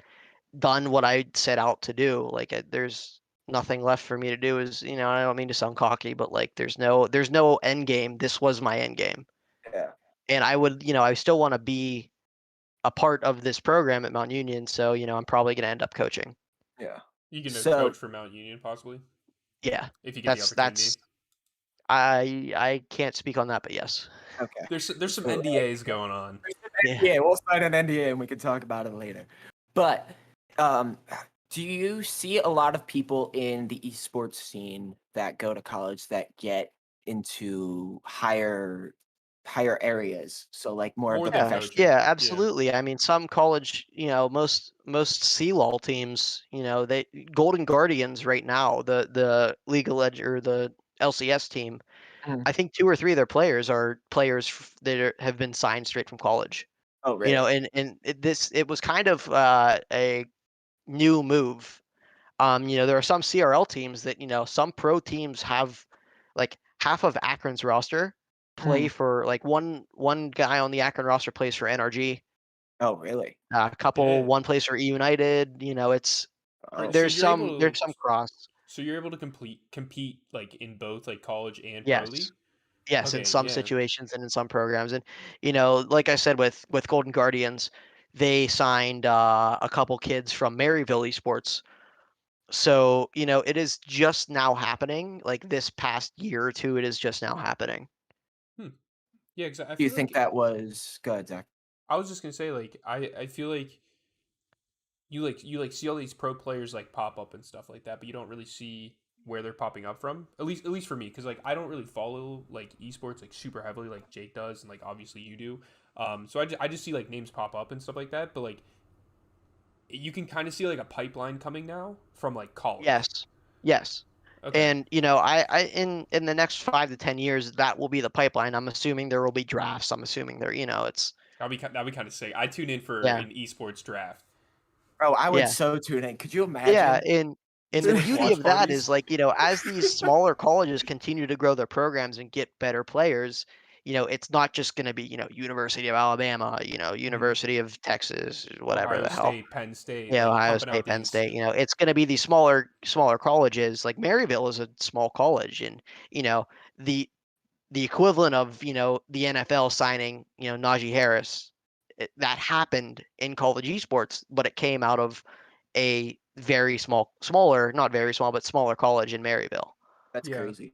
done what I set out to do. Like there's nothing left for me to do. Is I don't mean to sound cocky, but like there's no end game. This was my end game,
Yeah.
and I would I still want to be a part of this program at Mount Union. So I'm probably going to end up coaching.
Yeah.
You can coach
So
for Mount Union possibly
Yeah,
if you get the
that's
opportunity.
I can't speak on that, but yes.
okay.
There's some
So
NDAs going on.
Yeah.
NDA. We'll sign an NDA and we can talk about it later. But um, do you see a lot of people in the esports scene that go to college that get into higher areas? So like more of
More
the
than
Yeah,
professional.
coaching.
yeah,
Yeah.
absolutely. I mean, some college, most CLOL teams, they Golden Guardians right now, the League of Legends or the LCS team,
Mhm.
I think 2 or 3 of their players are players have been signed straight from college.
Oh, really?
It was kind of a new move. There are some CRL teams that, some pro teams have like half of Akron's roster play
Mhm.
for like one guy on the Akron roster plays for NRG.
Oh, really?
One plays for E United. It's
Oh,
So
there's some cross.
you're able to compete like in both like college and pro
Yes.
league.
Yes, in
Okay,
some
yeah.
situations and in some programs. And like I said with Golden Guardians, they signed a couple kids from Maryville Esports. So, it is just now happening. Like this past year or two, it is just now happening.
Hmm. Yeah, because I
do you
feel
think
like
that was good, Zach?
I was just gonna say like I feel like you see all these pro players like pop up and stuff like that, but you don't really see where they're popping up from. At least for me, because like I don't really follow like esports like super heavily like Jake does, and like obviously you do. So I just see like names pop up and stuff like that, but like you can kind of see like a pipeline coming now from like college.
Yes. Yes.
Okay,
And I in the next 5 to 10 years, that will be the pipeline. I'm assuming there will be drafts. I'm assuming there, it's
that'd be kind of sick. I tune in for
yeah.
an esports draft.
Bro, I would
Yeah.
so tune in. Could you
Yeah,
imagine?
and
See
the
like
beauty
watch
of that
parties.
is like, as these smaller colleges continue to grow their programs and get better players, it's not just going to be, University of Alabama,
Mm,
University of Texas, whatever
Ohio
the hell.
State, Penn State,
Yeah,
like
Ohio
pumping
State,
out
Penn
these.
State, it's going to be these smaller colleges. Like Maryville is a small college, and the the equivalent of the NFL signing Najee Harris, that happened in college esports, but it came out of a very smaller, not very small, but smaller college in Maryville.
That's
Yeah,
crazy.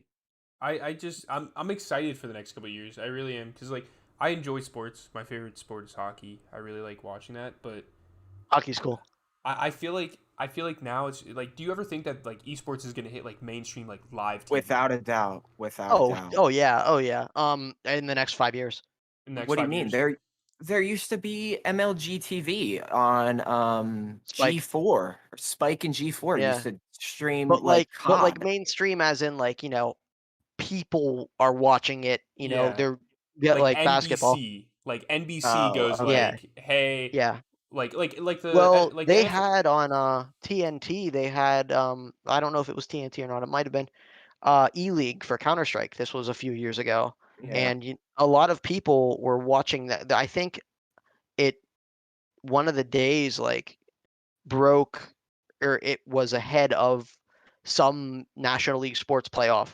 I'm excited for the next couple of years. I really am because like I enjoy sports. My favorite sport is hockey. I really like watching that, but
Hockey's cool.
I feel like now it's like, do you ever think that like esports is gonna hit like mainstream like live TV
Without a doubt. Without a
Oh,
doubt.
oh yeah, oh yeah. In the next 5 years.
in the next
What do you
5
mean?
years?
There used to be MLG TV on
Spike.
G4 or Spike and G4 used
Yeah.
to stream
But
like
like
COD.
mainstream as in like, people are watching it,
Yeah,
they're get
like
like basketball.
NBC, like NBC
Oh,
goes
okay.
Yeah,
like, hey,
yeah.
like the
Well,
like the
they
NFL.
had on TNT, they had I don't know if it was TNT or not, it might have been E-League for Counter-Strike. This was a few years ago.
Yeah.
And a lot of people were watching that. I think it one of the days like broke or it was ahead of some National League sports playoff.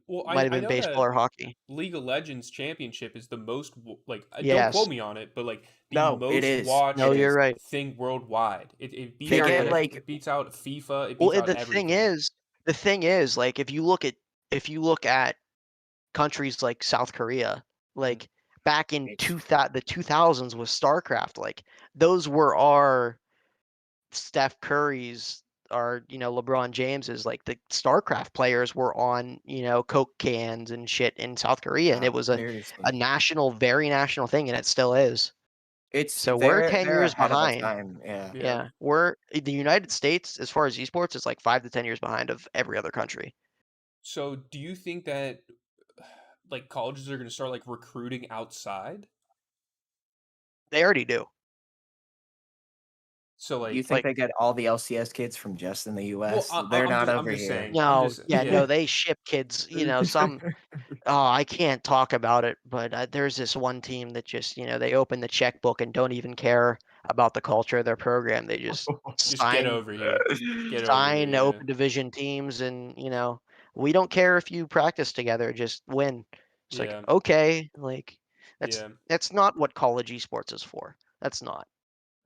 Well,
Might have
I
been
know
baseball
that
or hockey.
League of Legends Championship is the most like, don't quote
Yes.
me on it, but like the
No, it
most
is. It
No,
watched
you're
is.
right.
thing worldwide. It beats
They
out
get
Period.
like
it beats out FIFA. It
Well,
beats out
thing
everything.
is, like if you look at countries like South Korea,
Mhm.
like back in
It's
2000s with StarCraft, like those were our Steph Curry's, our LeBron James's, like the StarCraft players were on Coke cans and shit in South Korea, and it was a
seriously.
very national thing, and it still is.
It's
So we're 10
they're
years
ahead of the
behind.
time. Yeah.
Yeah.
Yeah, we're the United States as far as esports is like 5 to 10 years behind of every other country.
So, do you think that like colleges are going to start like recruiting outside?
They already do.
So
You
like,
think
Like
they get all the LCS kids from just in the
well,
US? They're not
I'm
over
just
here.
saying. I'm
no,
just
yeah,
yeah,
no, they ship kids. Some. Oh, I can't talk about it, but there's this one team that just, they open the checkbook and don't even care about the culture of their program. They just
just get
sign
over here. Get over here.
sign
Yeah.
open division teams, and we don't care if you practice together, just win. It's like,
Yeah.
okay, like
Yeah.
that's not what college esports is for. That's not.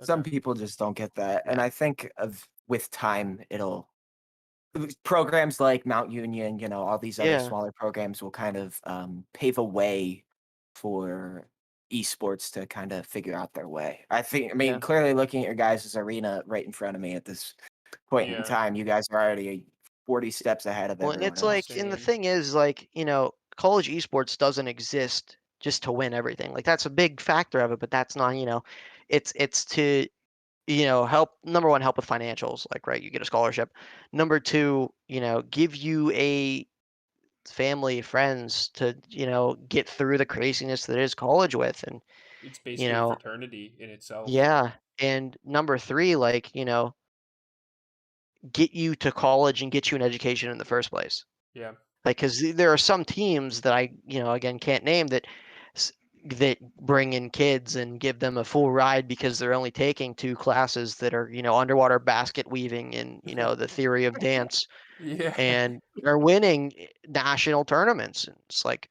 Some
Okay.
people just don't get that. And
Yeah.
I think of with time it'll programs like Mount Union, all these other
Yeah.
smaller programs will kind of pave a way for esports to kind of figure out their way. I mean,
Yeah.
clearly looking at your guys' arena right in front of me at this point in
Yeah.
time, you guys are already 40 steps ahead of
Well, and
everyone
it's
else.
like, and the
Insane.
thing is, like, college esports doesn't exist just to win everything. Like, that's a big factor of it, but that's not, it's to, help, number one, help with financials, like, right, you get a scholarship. Number two, give you a family, friends to, get through the craziness that is college with. And,
It's
you
basically a
know,
fraternity in itself.
yeah. And number three, like, get you to college and get you an education in the first place.
Yeah.
Like, because there are some teams that I, again, can't name that bring in kids and give them a full ride because they're only taking 2 classes that are, underwater basket weaving and, the theory of dance,
Yeah.
and are winning national tournaments. And it's like,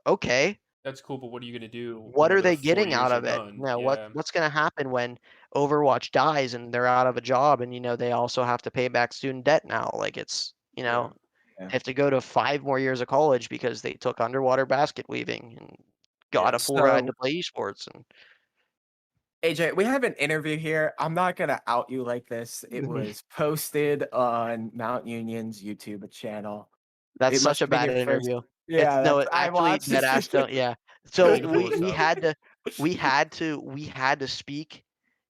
okay,
That's cool, but what are you gonna do when
what are
another
they
4
getting
years
out
are
of it?
done?
No,
Yeah.
what's going to happen when Overwatch dies and they're out of a job, and, they also have to pay back student debt now? Like, it's,
Yeah.
Yeah.
have to go to 5 more years of college because they took underwater basket weaving and got
Yeah.
a full ride
So
to play esports. And
AJ, we have an interview here. I'm not gonna out you like this. It was posted on Mount Union's YouTube channel.
that's
It
such
must
a
have been
bad
your first.
interview. It's
Yeah,
no,
that's
it
I
actually
watched
dead ass
it.
don't. Yeah.
You
So
need to pull this up.
we had to speak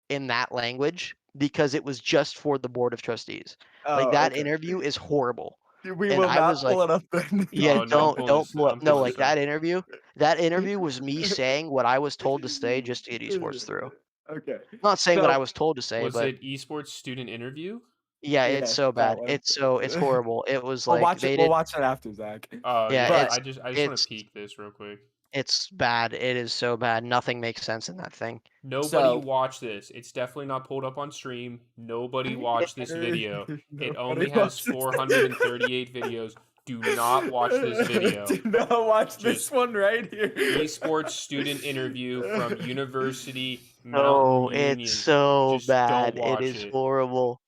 in that language because it was just for the board of trustees. Like,
Oh,
that
okay.
interview is horrible.
We
And
will
I
not
was like,
pull it up then.
yeah,
Oh no,
don't pull up.
I'm
No,
pulling
like
this up.
that interview was me saying what I was told to say just to get esports through.
Okay.
Not saying what I
So
was told to say,
Was
but
it esports student interview?
yeah, it's
yes,
so
that
bad.
was.
It's horrible. It was
We'll
like
watch it.
they
We'll
did.
watch it after, Zach.
Oh
Yeah,
yeah,
But
I just want to
it's
peek this real quick.
it's bad. It is so bad. Nothing makes sense in that thing.
Nobody
so
watch this. It's definitely not pulled up on stream. Nobody watch this video. It
nobody
only has
watches.
438 videos. Do not watch this video.
Do not watch this
Just
one right here.
esports student interview from University Mountain
Oh, it's
Union.
so
Just don't
bad. It
watch
is
it.
horrible.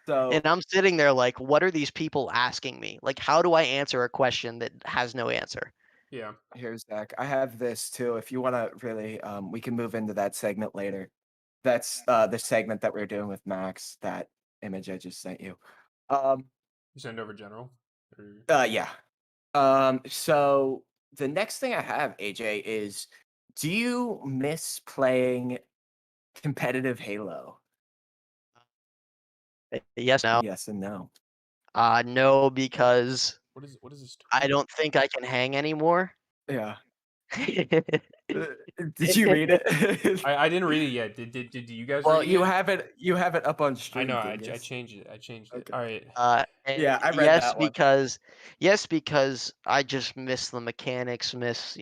And
So
I'm sitting there like, what are these people asking me? Like, how do I answer a question that has no answer?
Yeah.
here's Zach. I have this too. If you want to really, we can move into that segment later. That's the segment that we're doing with Max. That image I just sent you.
You send over general.
Yeah. So the next thing I have, AJ, is do you miss playing competitive Halo?
Yes, no.
Yes and no.
No, because
What is this?
I don't think I can hang anymore.
Yeah. Did you read it?
I didn't read it yet. Did you guys
Well,
read it?
you have it up on
I
stream.
know. I
Dingus.
changed it. I changed it.
Okay.
All right.
Yeah,
And
I read that one.
because I just miss the mechanics, miss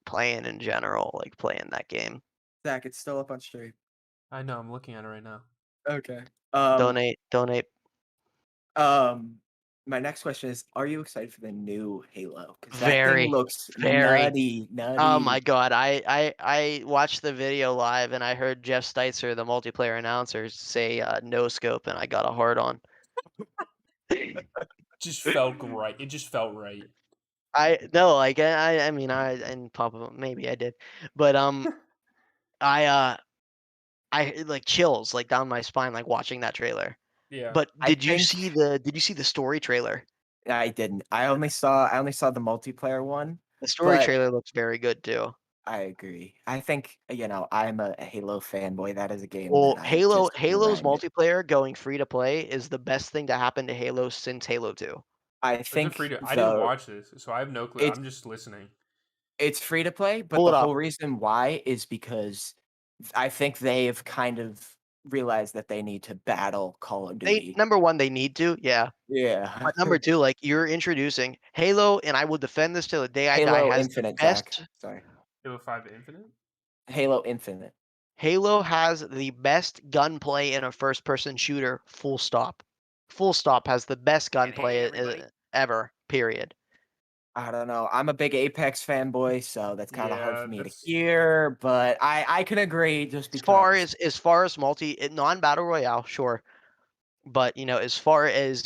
playing in general, like playing that game.
Zach, it's still up on stream.
I know. I'm looking at it right now.
Okay.
Donate.
My next question is: are you excited for the new Halo? Because that thing
Very,
looks
very.
nutty.
Oh my god, I watched the video live and I heard Jeff Steitzer, the multiplayer announcer, say no scope, and I got a hard on.
Just felt right. It just felt right.
I mean and Papa maybe I did, but I like chills like down my spine like watching that trailer.
Yeah.
But
I
did you
think
see the story trailer?
I didn't. I only saw the multiplayer one,
The story
but
trailer looks very good too.
I agree. I think I'm a Halo fanboy. That is a game
Well,
that I just
Halo's
grind.
multiplayer going free to play is the best thing to happen to Halo since Halo 2.
I
Is it free
think
to? I didn't watch this, so I have no clue. I'm just listening.
it's free to play, but
Pull
the
it up.
whole reason why is because I think they've kind of realized that they need to battle Call of Duty.
Number one, they need to, yeah.
Yeah.
But number two, like you're introducing Halo, and I will defend this till the day I die,
Halo
has the
Infinite, Zach.
best.
Sorry.
Halo 5 Infinite.
Halo Infinite.
Halo has the best gunplay in a first-person shooter. Full stop. Full stop has the best gunplay ever. Period.
I don't know. I'm a big Apex fanboy, so that's kind of hard
Yeah,
for me to
that's
hear, but I can agree just
As far
because.
as far as non-battle royale, sure. But as far as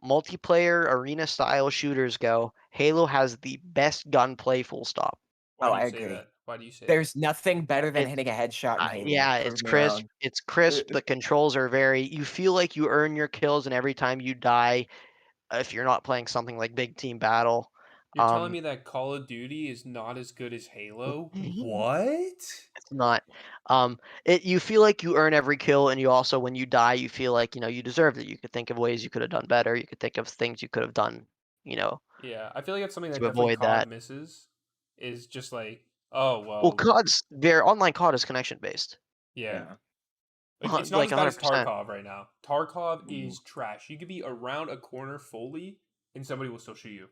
multiplayer arena style shooters go, Halo has the best gunplay. Full stop.
why
Oh,
do
I
you say
agree.
that? Why do you say that?
There's nothing better than
It's
hitting a headshot in Halo.
yeah,
Prove
it's
me
crisp.
wrong.
It's crisp. The controls are very. You feel like you earn your kills, and every time you die, if you're not playing something like Big Team Battle,
You're telling me that Call of Duty is not as good as Halo? What?
it's not. You feel like you earn every kill, and you also, when you die, you feel like you deserved it. You could think of ways you could have done better. You could think of things you could have done,
Yeah, I feel like it's something that
to
definitely
avoid
COD
that.
misses. Is just like, oh
Well,
well,
their online COD is connection based.
yeah.
Yeah.
It's not
Like
as bad as
100%.
Tarkov right now. Tarkov
Ooh.
is trash. You could be around a corner fully, and somebody will still shoot you.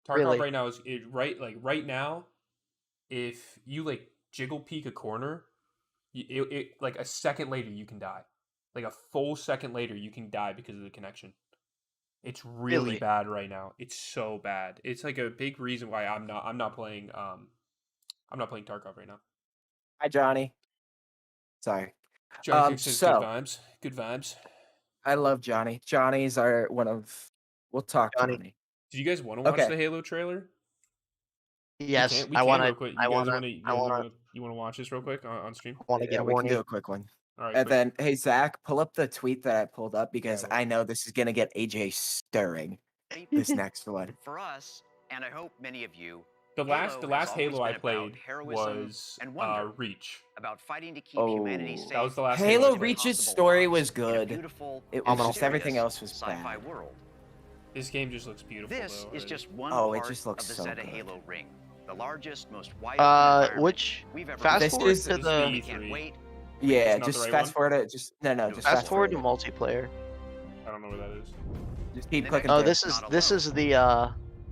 Tarkov
Really.
right now is right now. If you like jiggle peek a corner, like a second later you can die. Like a full second later you can die because of the connection. It's really
Really.
bad right now. It's so bad. It's like a big reason why I'm not playing Tarkov right now.
Hi, Johnny. Sorry.
Johnny says good
So
vibes. Good vibes.
I love Johnny. Johnny's are one of. We'll talk,
Johnny.
Johnny.
Did you guys want to watch
Okay.
the Halo trailer?
Yes,
We
I
can
want
real
to.
quick.
I
You
want
guys
to.
want to
I want to.
you want to watch this real quick on stream?
Want to
Yeah,
get
we can do
horny.
a quick one.
All right.
And
Quick.
then, hey Zach, pull up the tweet that I pulled up because
well-
I know this is gonna get AJ stirring. This next one.
For us, and I hope many of you,
The last
Halo has
last
always
Halo I
been about
played
heroism
was
and wonder.
Reach.
about fighting to keep humanity
Oh,
safe.
That was the last
and
Halo I
Halo
played.
Reach's
impossible
story
odds
was
in a
good.
beautiful,
It was
Phenomenal.
just everything
mysterious
else was
sci-fi
bad.
world.
This game just looks beautiful.
This
though,
is
already.
just one
Oh, it
part
just looks
of the
so
Zeta
good.
Halo ring, the largest, most wide open environment
Which
we've ever
fast
This
forward
is-
to
This is
the
We can't wait.
Yeah,
not the
just
right
fast
one?
forward it. Just no, just
fast forward to
it.
multiplayer.
I don't know where that is.
Just keep
The
clicking.
next-
Oh,
through.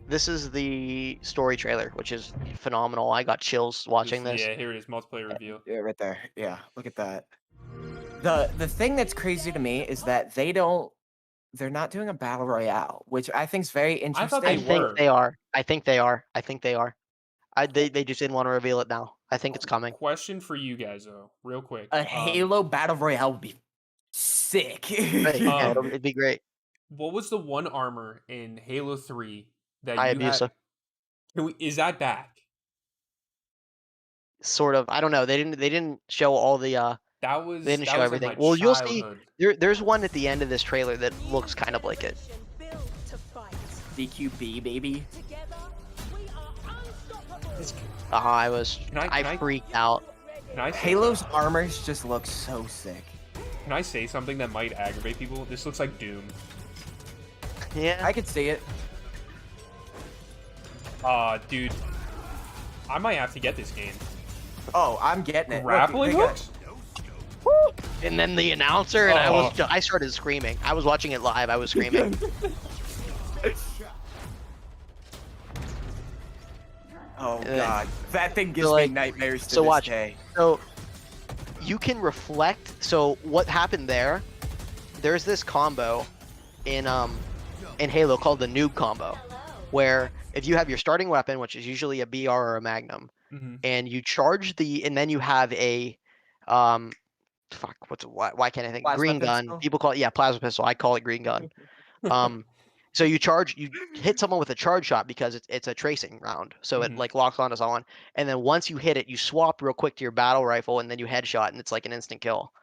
this is the story trailer, which is phenomenal. I got chills watching this.
Yeah, here it is. Multiplayer reveal.
Yeah, right there. Yeah, look at that. The thing that's crazy to me is that they're not doing a battle royale, which I think is very interesting.
I thought
I
they
think
were.
they are. I think they are. I think they are. They just didn't want to reveal it now. I think it's coming.
Question for you guys though, real quick.
A Halo battle royale would be sick.
Right, yeah,
Um,
it'd be great.
What was the one armor in Halo 3 that you
Hayabusa.
had? Is that back?
sort of. I don't know. They didn't show all the
That
they
was
didn't
that
show
was in my
everything. Well, you'll see.
childhood.
There's one at the end of this trailer that looks kind of like it.
DQB baby.
I freaked out.
Can I say
Halo's
something?
armors just look so sick.
Can I say something that might aggravate people? This looks like Doom.
Yeah.
I could see it.
Dude, I might have to get this game.
Oh, I'm getting it. Look,
Grappling
they got-
hooks?
And then the announcer and
Oh.
I started screaming. I was watching it live. I was screaming.
Oh
then-
god, that thing gives
like-
me nightmares to
so
this
watch.
day.
So you can reflect. So what happened there? There's this combo in Halo called the noob combo, where if you have your starting weapon, which is usually a BR or a Magnum,
Mm-hmm.
and you charge and then you have a why can't I think?
Plasma
Green gun.
pistol?
People call it plasma pistol. I call it green gun. So you hit someone with a charge shot because it's a tracing round, so it
Mhm.
like locks on to someone, and then once you hit it, you swap real quick to your battle rifle, and then you headshot, and it's like an instant kill.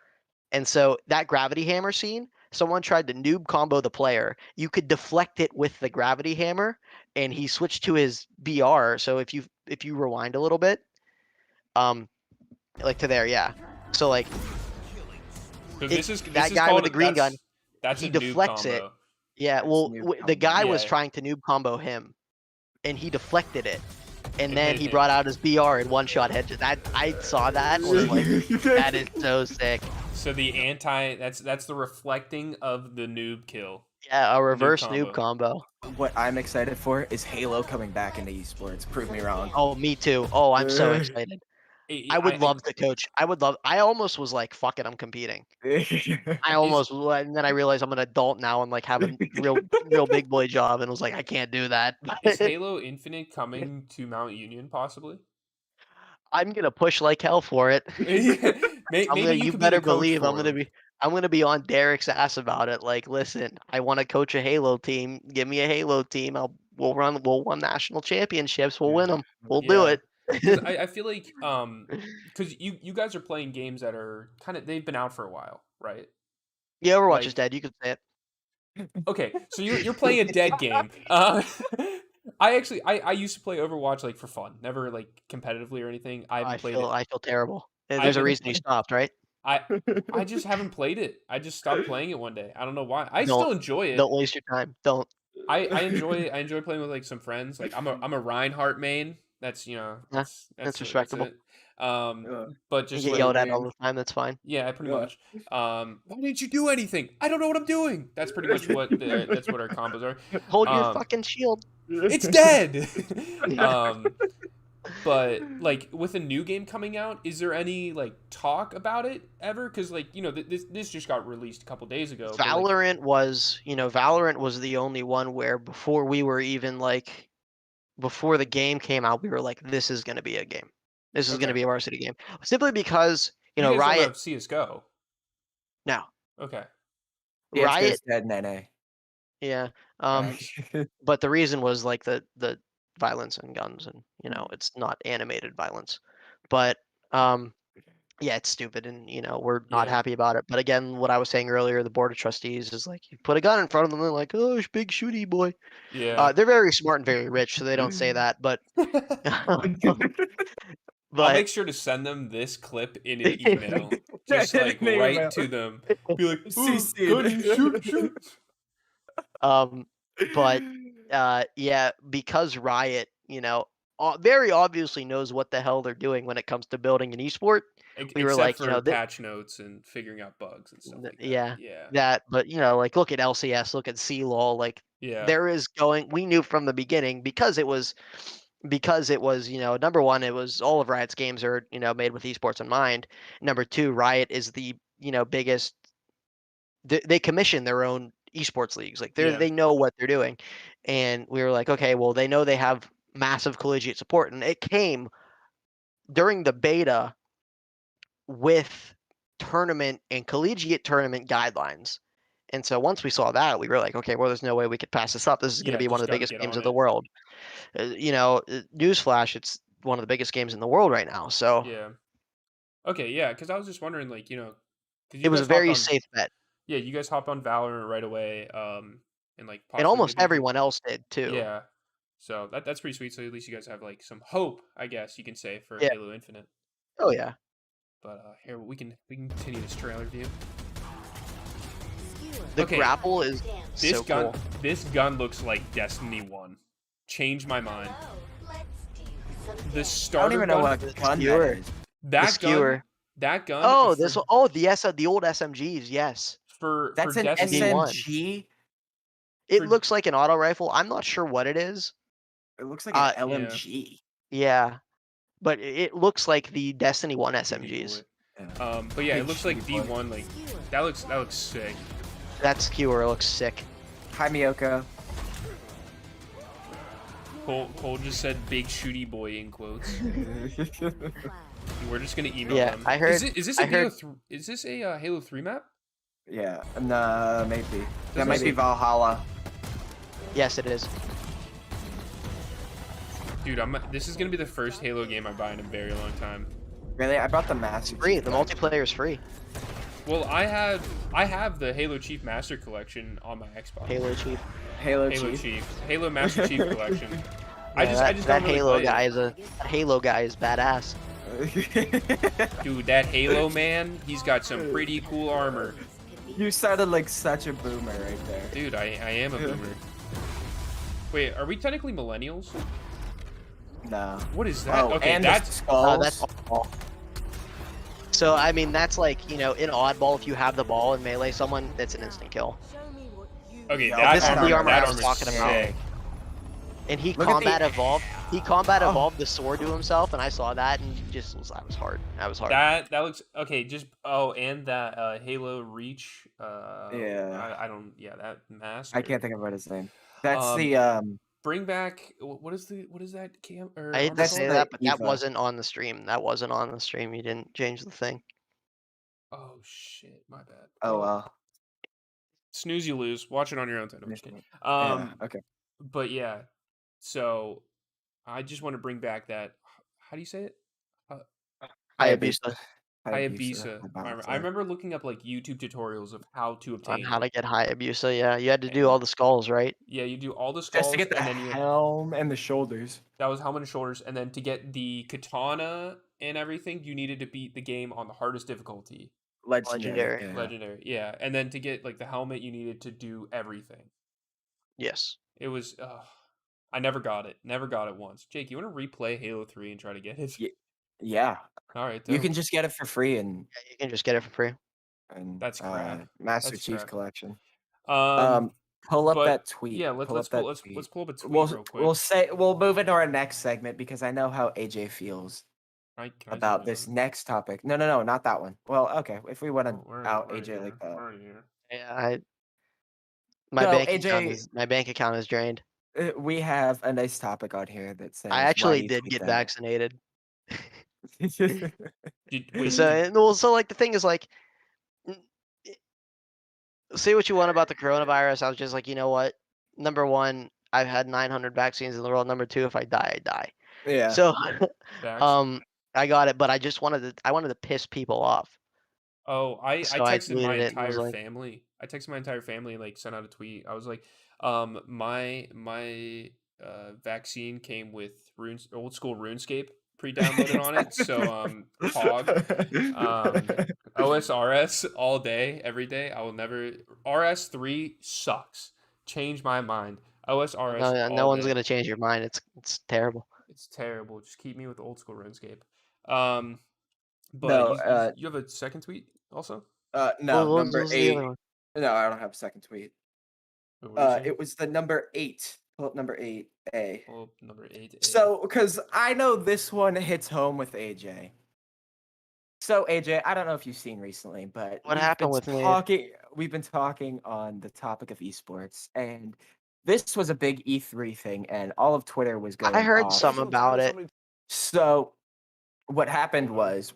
And so that gravity hammer scene, someone tried to noob combo the player. You could deflect it with the gravity hammer, and he switched to his BR. So if you rewind a little bit, like to there, yeah. So like
So this is
that
is
guy
called
with the green gun,
That's
he
a noob
deflects it.
combo.
Yeah, well,
noob
the guy was
Yeah.
trying to noob combo him, and he deflected it, and
It
then
hit
he
him.
brought out his BR and one-shot headshot. That I saw that and was like, that is so sick.
So the that's the reflecting of the noob kill.
Yeah, a reverse
combo.
noob combo.
What I'm excited for is Halo coming back into esports. Prove me wrong.
Oh, me too. Oh, I'm so excited. I would love to coach. I almost was like, fuck it, I'm competing. I almost, and then I realized I'm an adult now and like have a real big boy job, and was like, I can't do that.
Is Halo Infinite coming to Mount Union possibly?
I'm gonna push like hell for it.
Maybe
You
could
better
be the coach
believe
for
I'm gonna
him.
be. I'm gonna be on Derek's ass about it. Like, listen, I want to coach a Halo team. Give me a Halo team. We'll win national championships. We'll win them. We'll do
Yeah.
it.
'Cause I feel like because you guys are playing games that are kind of they've been out for a while, right?
Yeah, Overwatch
like-
is dead. You could say it.
Okay, so you're playing a dead game. I used to play Overwatch like for fun, never like competitively or anything. I haven't played it.
I feel terrible. There's a reason you stopped, right?
I just haven't played it. I just stopped playing it one day. I don't know why. I
Don't-
still enjoy it.
Don't waste your time. Don't.
I enjoy playing with like some friends. Like I'm a Reinhardt main. That's that's
respectable.
it. But
You
just
get
like,
yelled at all the time. That's fine.
yeah, pretty
Yeah.
much. Why didn't you do anything? I don't know what I'm doing. That's pretty much that's what our combos are.
Hold your fucking shield.
It's dead. But like with a new game coming out, is there any like talk about it ever? Because like this just got released a couple days ago. but, like,
Valorant was the only one where before we were even like before the game came out, we were like, this is gonna be a game. This is gonna
Okay.
be a varsity game. Simply because
you guys don't
Riot
have CS:GO.
no.
Okay.
Riot
dead, Nene.
yeah. But the reason was like the violence and guns and it's not animated violence. But yeah, it's stupid and we're not
Yeah.
happy about it. But again, what I was saying earlier, the board of trustees is like you put a gun in front of them, they're like, oh, big shooty boy.
Yeah.
They're very smart and very rich, so they don't say that. But
I'll make sure to send them this clip in an email, just like
In an
right
email.
to them. Be like,
CC'd.
"Gunny, shoot.
But yeah, because Riot, very obviously knows what the hell they're doing when it comes to building an esport. We were
Except
like,
for patch notes and figuring out bugs and stuff like that.
yeah,
Yeah.
that, but like look at LCS, look at CLOL, like
Yeah.
there is going. We knew from the beginning because it was number one, it was all of Riot's games are made with esports in mind. Number two, Riot is the biggest. They commission their own esports leagues, like they know what they're doing, and we were like, okay, well they know they have massive collegiate support, and it came during the beta with tournament and collegiate tournament guidelines. And so once we saw that, we were like, okay, well, there's no way we could pass this up. This is going to be one of the biggest games of the world. Newsflash, one of the biggest games in the world right now. So
Yeah. Okay, yeah, because I was just wondering, like, you know, because
it
you
was
guys
a
hopped
very
on,
safe bet,
yeah, you guys hopped on Valorant right away, and like
and
possibly
almost
looking for,
everyone else did too.
yeah. So that's pretty sweet. So at least you guys have like some hope, I guess you can say, for
Yeah.
Halo Infinite.
Oh yeah.
But here we can continue this trailer view.
The
Okay.
grapple is
This
so
gun,
cool.
this gun looks like Destiny 1. Changed my mind. The
I
starter
don't even know
gun,
what gun that
skewer.
is.
The
that gun,
skewer.
that gun
Oh,
for
this one. Oh, the old SMGs. Yes,
for
That's an
Destiny.
D1.
SMG.
It
For-
looks like an auto rifle. I'm not sure what it is.
It looks like an
Yeah.
LMG.
Yeah, but it looks like the Destiny 1
Shooty
SMGs.
boy.
Yeah.
But yeah, it
Big
looks like
shooty boy.
D1. Like that looks sick.
That skewer looks sick.
Hi, Miyoko.
Cole just said "big shooty boy" in quotes. We're just gonna email
Yeah,
them.
I heard-
Is this
I
a Halo?
heard-
Is this a Halo 3 map?
Yeah, nah, maybe. That
Doesn't
might be
say-
Valhalla.
Yes, it is.
Dude, this is gonna be the first Halo game I buy in a very long time.
Really? I bought the Master
Free.
Chief
The
Collection.
multiplayer is free.
Well, I have the Halo Chief Master Collection on my Xbox.
Halo Chief.
Halo
Halo
Chief.
Chief. Halo Master Chief Collection. I
Yeah,
just
that
don't really
Halo
play it.
guy is that Halo guy is badass.
Dude, that Halo man, he's got some pretty cool armor.
You sounded like such a boomer right there.
Dude, I am a boomer. Wait, are we technically millennials?
No.
What is that?
Oh,
Okay,
and
that's
the skulls.
That's oddball. So I mean, that's like, you know, in oddball, if you have the ball and melee someone, that's an instant kill.
okay.
Yo,
That
this is the
armor,
armor
that
I was
armor's
talking about.
sick.
And he
Look at
combat
the-
evolved. He combat
Oh.
evolved the sword to himself, and I saw that and just that was hard. That was hard.
That looks okay. Just and that Halo Reach.
Yeah.
I don't. Yeah, that mask.
I can't think of what his name. That's
Um,
the
Bring back. What is that cam? Or
I hate to
that's
say
the
that, but that
Eva.
wasn't on the stream. That wasn't on the stream. You didn't change the thing.
Oh shit! My bad.
oh well.
Snooze, you lose. Watch it on your own time. I'm just kidding.
Yeah, okay.
But yeah. So, I just want to bring back that. How do you say it?
Hayabusa.
Hayabusa. I remember looking up like YouTube tutorials of how to
On
obtain
how
it.
to get Hayabusa. Yeah, you had to do all the skulls, right?
Yeah, you do all the skulls,
Just to get the
and then
helm and the shoulders.
that was helmet and shoulders, and then to get the katana and everything, you needed to beat the game on the hardest difficulty,
Legendary.
Yeah.
legendary. Yeah, and then to get like the helmet, you needed to do everything.
Yes.
It was. I never got it. Never got it once. Jake, you want to replay Halo 3 and try to get it?
Yeah.
All right.
You
dope.
can just get it for free and
Yeah, you can just get it for free.
That's crap.
Master
That's
Chief
crap.
Collection.
Um.
Pull up
but,
that tweet.
Yeah. Let's
pull
pull
up that tweet.
let's pull up a tweet
We'll
real quick.
we'll move into our next segment because I know how AJ feels
Can I
about
zoom
this
in?
next topic. No, not that one. Well, okay, if we want to
Oh, where
out
are you
AJ
here?
like that.
Where are you here?
Yeah, my
So,
bank
AJ
account is drained.
We have a nice topic on here that says
I
why
actually
you
did
tweet
get
that.
vaccinated.
Wait,
So like the thing is like, n- i- say what you want about the coronavirus. I was just like, you know what? Number one, I've had 900 vaccines in the world. Number two, if I die, I die.
Yeah.
So,
Vax?
I got it, but I just wanted to piss people off.
Oh, I
So I
texted my
deleted it and was
entire
like-
family. I texted my entire family and like sent out a tweet. I was like, my vaccine came with old school RuneScape pre-downloaded on it. So Pog, OSRS all day, every day. I will never RS3 sucks. Change my mind. OSRS
No,
all
no one's
day.
gonna change your mind. It's terrible.
It's terrible. Just keep me with old school RuneScape. But
No,
you have a second tweet also?
no,
What
number
was the
8.
other one?
No, I don't have a second tweet.
What did you say?
It was the number 8. Pull up number 8A.
Pull up number 8.
So, because I know this one hits home with AJ. So, AJ, I don't know if you've seen recently, but
What happened with me?
we've been talking on the topic of esports, and this was a big E3 thing, and all of Twitter was going
I heard
off.
some about it.
So, what happened was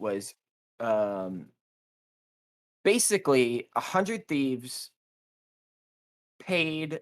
basically 100 Thieves paid.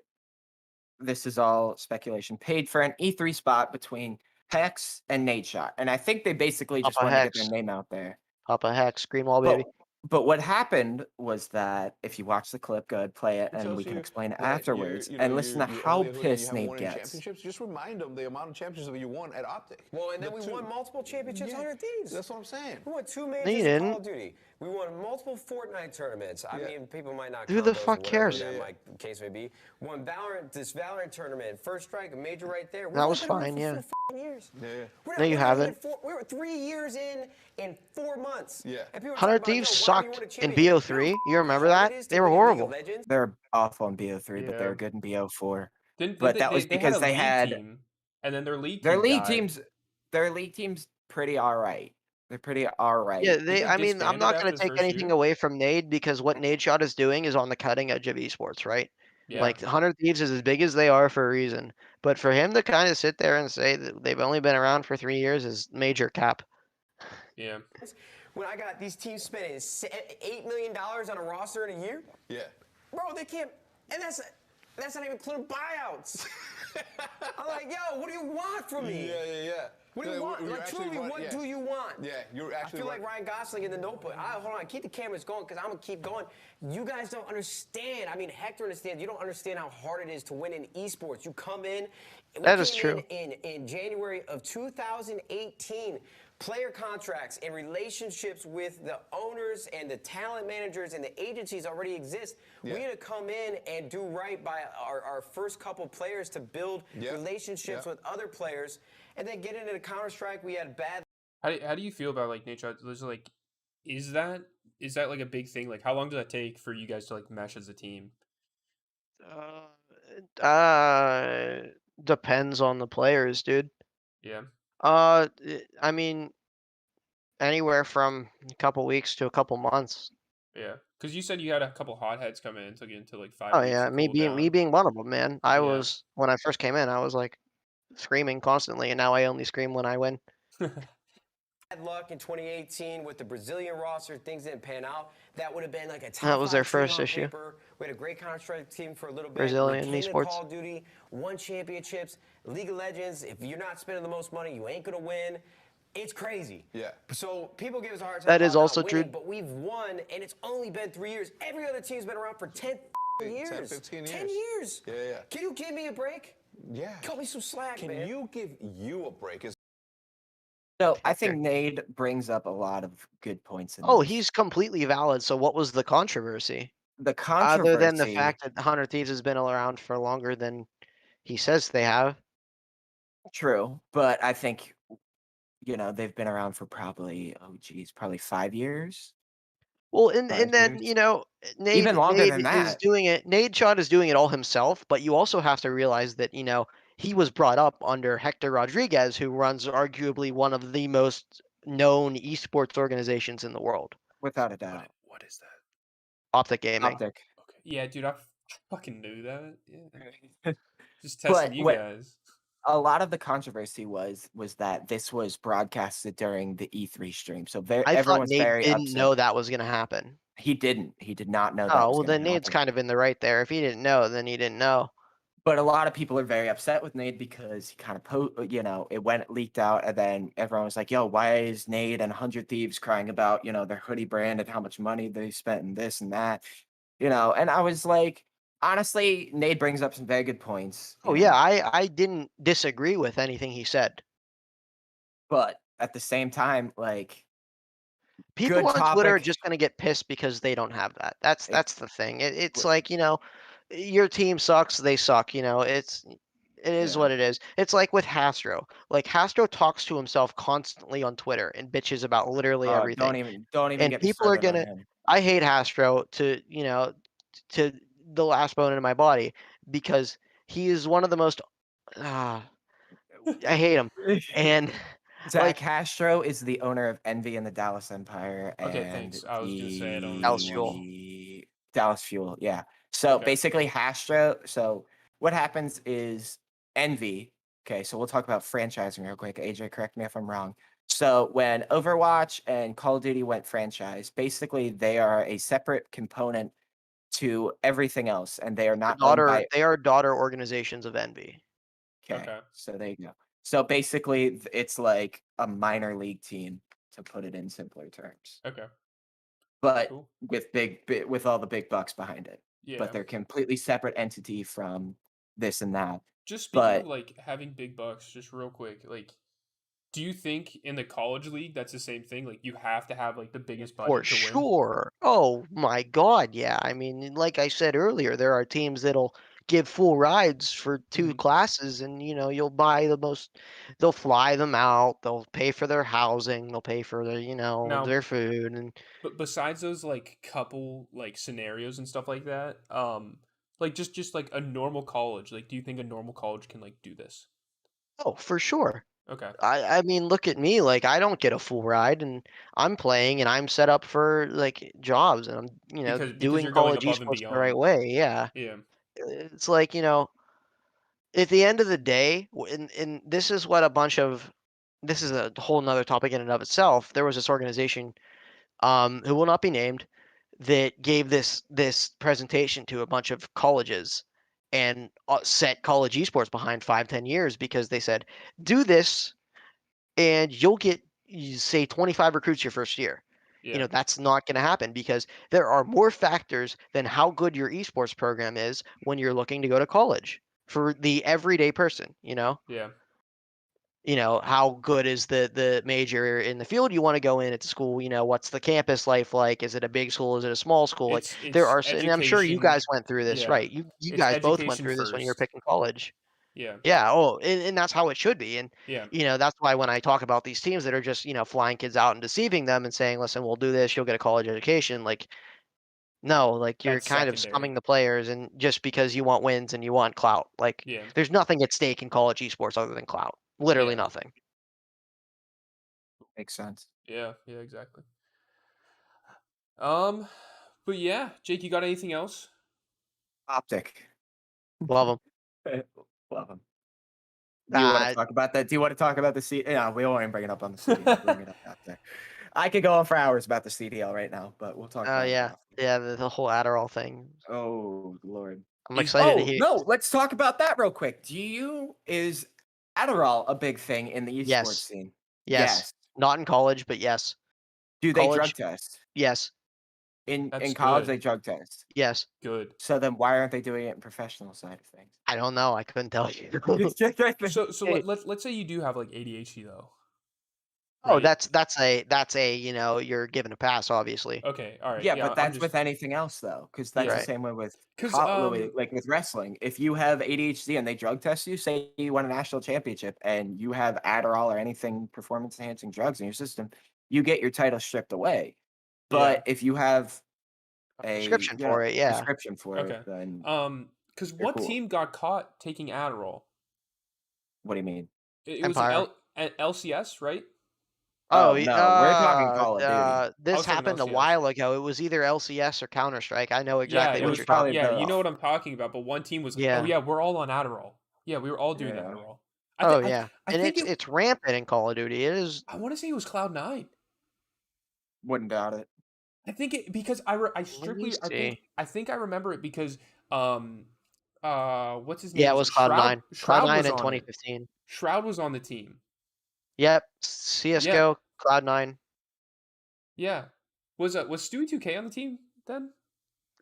This is all speculation. Paid for an E3 spot between Hex, and Nadeshot, and I think they basically just
Papa
wanted to get their
Hex.
name out there.
Papa Hex, Screamwall,
But
baby.
but what happened was that if you watch the clip, go ahead, play it,
It
and
tells
we can
you
explain it
that
afterwards, and listen to
you
how
only a hoodie and you
pissed
haven't
Nate
won any
gets.
championships. Just remind them the amount of championships that you won at Optic.
Well, and then we won multiple championships, 100 Thieves.
That's what I'm saying.
We won 2
No,
majors
you
in Call
didn't.
of Duty. We won multiple Fortnite tournaments. I mean, people might not
Who
count
the
those
fuck
or whatever
cares?
that might case may be. Won this Valorant tournament, First Strike, a major right there.
That was
We've been
fine,
around
yeah.
for 4 years.
Yeah.
No, you haven't.
We were 3 years in 4 months.
Yeah.
And people were
100
talking
Thieves
about, yo, why do you
sucked
win a
in
championship?
BO3.
You
You
know
remember
how
that?
hard it is to
They were
win in League of
horrible.
Legends?
They're awful in BO3, but
Yeah.
they're good in BO4.
Didn't
But
they,
that was
they had
because
a
they
league
had
team, and then their league
their
team
league
died.
teams. Their league team's pretty all right. They're pretty all right.
Yeah,
they
I mean, I'm
disbanded
not
after
going to
the
take
first
anything
year?
away from Nade because what Nadeshot is doing is on the cutting edge of esports, right?
Yeah.
Like 100 Thieves is as big as they are for a reason. But for him to kind of sit there and say that they've only been around for 3 years is major cap.
Yeah.
When I got these teams spending $8 million on a roster in a year,
Yeah.
bro, they can't, and that's not even including buyouts. I'm like, yo, what do you want from me?
Yeah.
What do you want?
You're
Like,
actually
truly,
right,
what
yeah.
do you want?
Yeah, you're
I
actually
feel
right.
like Ryan Gosling in The Notebook. Hold on, keep the cameras going because I'm going to keep going. You guys don't understand. I mean, Hector understands. You don't understand how hard it is to win in esports. You come in.
That is true.
In January of 2018. Player contracts and relationships with the owners and the talent managers and the agencies already exist.
Yeah.
We had to come in and do right by our first couple players to build relationships with other players, and then get into the Counter-Strike. We had bad.
How do you feel about like Nadeshot? Like, is that like a big thing? Like, how long does that take for you guys to like mesh as a team?
Depends on the players, dude.
Yeah.
I mean, anywhere from a couple weeks to a couple months.
Yeah. Because you said you had a couple hotheads come in and took it into like 5
Oh
weeks
yeah,
to
me
cool down.
being one of them, man. I
Yeah.
was when I first came in, I was like screaming constantly, and now I only scream when I win.
Bad luck in 2018 with the Brazilian roster. Things didn't pan out. That would have been like a top
That was their
5 team
first
on
issue.
paper. We had a great Counter-Strike team for a little bit.
Brazilian
we came to
esports.
Call of Duty, won championships, League of Legends. If you're not spending the most money, you ain't gonna win. It's crazy.
Yeah.
So people give us a hard time
That is
about
also
not winning,
true.
but we've won, and it's only been 3 years. Every other team's been around for 10 years.
10, 15 years.
10 years.
Yeah.
Can you give me a break?
Yeah.
Cut me some slack,
Can
man.
you give you a break?
So I think Nade brings up a lot of good points.
Oh,
this.
he's completely valid. So what was the controversy?
The controversy.
Other than the fact that 100 Thieves has been around for longer than he says they have.
True, but I think they've been around for probably 5 years.
Well, and
5
then
years. Even longer than
Nade is
that.
doing it. Nadeshot is doing it all himself, but you also have to realize that he was brought up under Hector Rodriguez, who runs arguably one of the most known esports organizations in the world.
Without a doubt.
What is that?
Optic Gaming.
Optic.
Okay. Yeah, dude, I fucking knew that. Yeah. Just
But
testing you guys.
A lot of the controversy was that this was broadcasted during the E3 stream, so
I thought
everyone's
Nade
very
didn't
upset.
know that was going to happen.
He didn't. He did not know that
Oh,
was
well,
going
then
to
Nade's
happen.
kind of in the right there. If he didn't know, then he didn't know.
But a lot of people are very upset with Nade because he kind of it leaked out, and then everyone was like, "Yo, why is Nade and 100 Thieves crying about their hoodie brand and how much money they spent and this and that?" And I was like, honestly, Nade brings up some very good points.
Oh yeah, I didn't disagree with anything he said.
But at the same time, like,
people
good
on Twitter are
topic.
just gonna get pissed because they don't have that. That's the thing. It's like, your team sucks, they suck. It is what it is. It's like with Hastro. Like Hastro talks to himself constantly on Twitter and bitches about literally everything.
Don't even
And
get me
people are
started on
gonna.
him.
I hate Hastro to the last bone in my body because he is one of the most. I hate him. And
Zach Castro is the owner of Envy and the Dallas Empire.
Okay,
and
thanks. I was gonna say I don't.
Dallas Fuel.
Dallas Fuel, yeah. So
Okay.
basically, Castro. So what happens is Envy. Okay, so we'll talk about franchising real quick. AJ, correct me if I'm wrong. So when Overwatch and Call of Duty went franchise, basically they are a separate component to everything else, and they are not owned by.
They are daughter organizations of Envy.
Okay,
Okay.
so there you go. So basically, it's like a minor league team, to put it in simpler terms,
Okay.
but
Cool.
with all the big bucks behind it.
Yeah.
But they're completely separate entity from this and that.
Just speaking of
But
like having big bucks, just real quick, like, do you think in the college league that's the same thing? Like, you have to have like the biggest
For
budget to win?
sure. Oh my God, yeah. I mean, like I said earlier, there are teams that'll give full rides for 2
Mhm.
classes, and you'll buy the most. They'll fly them out. They'll pay for their housing. They'll pay for their,
Now,
their food, and
but besides those like couple like scenarios and stuff like that, like just like a normal college, like, do you think a normal college can like do this?
oh, for sure.
Okay.
I mean, look at me. Like, I don't get a full ride, and I'm playing, and I'm set up for like jobs, and I'm
Because
doing
you're going
college
above and
esports the right
beyond.
way. Yeah,
Yeah.
it's like at the end of the day, and this is what a bunch of this is a whole nother topic in and of itself. There was this organization, who will not be named, that gave this presentation to a bunch of colleges and set college esports behind 5-10 years because they said, do this and you'll get, say, 25 recruits your first year.
Yeah.
That's not going to happen because there are more factors than how good your esports program is when you're looking to go to college for the everyday person.
Yeah.
How good is the major in the field you want to go in at the school? What's the campus life like? Is it a big school? Is it a small school? Like, there
It's
are, and I'm sure you
education.
guys went through this,
Yeah.
right? You
It's
guys both went
education
through this when you were
first.
picking college.
Yeah.
Yeah. Oh, and that's how it should be. And
Yeah.
that's why when I talk about these teams that are just flying kids out and deceiving them and saying, listen, we'll do this, you'll get a college education. Like, no, like, you're
That's
kind of
secondary.
scumming the players, and just because you want wins and you want clout, like,
Yeah.
there's nothing at stake in college esports other than clout. Literally
Yeah.
nothing.
makes sense.
Yeah. Yeah. Exactly. Um, but yeah, Jake, you got anything else?
Optic.
Love them.
Love them. Do you want to talk about that? Do you want to talk about the CDL? Yeah, we won't even bring it up on the CDL. Bring it up after. I could go on for hours about the CDL right now, but we'll talk
Oh
about it
yeah,
after.
yeah, the whole Adderall thing.
Oh Lord.
I'm
Is
excited to
Oh
hear.
no, let's talk about that real quick. Is Adderall a big thing in the esports
Yes,
scene?
yes,
Yes.
not in college, but yes,
Do they drug
college.
test?
Yes,
That's
In college
good.
they drug test.
yes.
Good.
So then why aren't they doing it in professional side of things?
I don't know. I couldn't tell you.
So let's say you do have like ADHD though,
Oh,
right?
that's a you're given a pass, obviously.
Okay. All right.
Yeah,
Yeah.
but
I'm
that's
just
with anything else though, because that's the
yeah.
Right.
same way with
Cause
like with wrestling. If you have ADHD and they drug test you, say you won a national championship and you have Adderall or anything performance enhancing drugs in your system, you get your title stripped away.
yeah.
But if you have
A prescription for it,
a
yeah.
prescription for it,
Okay.
then
Cause
you're
what
cool.
team got caught taking Adderall?
What do you mean?
It was
Empire.
an LCS, right?
Oh,
Oh no, we're talking Call of Duty.
I
this
was talking
happened a
LCS.
while ago. It was either LCS or Counter Strike. I know
Yeah,
exactly
it
what
was
was
you're
probably
talking
yeah,
about.
you know
both.
what I'm talking about, but one team was like, "Oh
Yeah.
yeah, we're all on Adderall." Yeah, we were all doing
Yeah.
Adderall.
Oh yeah,
I
and
think
it's rampant in Call of Duty. It is.
I want to say it was Cloud9.
Wouldn't doubt it.
I think it because I
Let me
strictly
see.
I think I remember it because what's his
Yeah,
name
it
was
was
it Shroud
Cloud9.
Shroud
Cloud9
was
in
on it.
2015.
Shroud was on the team.
Yep.
Yeah.
CS:GO, Cloud9.
Yeah. Was Stewie 2K on the team then?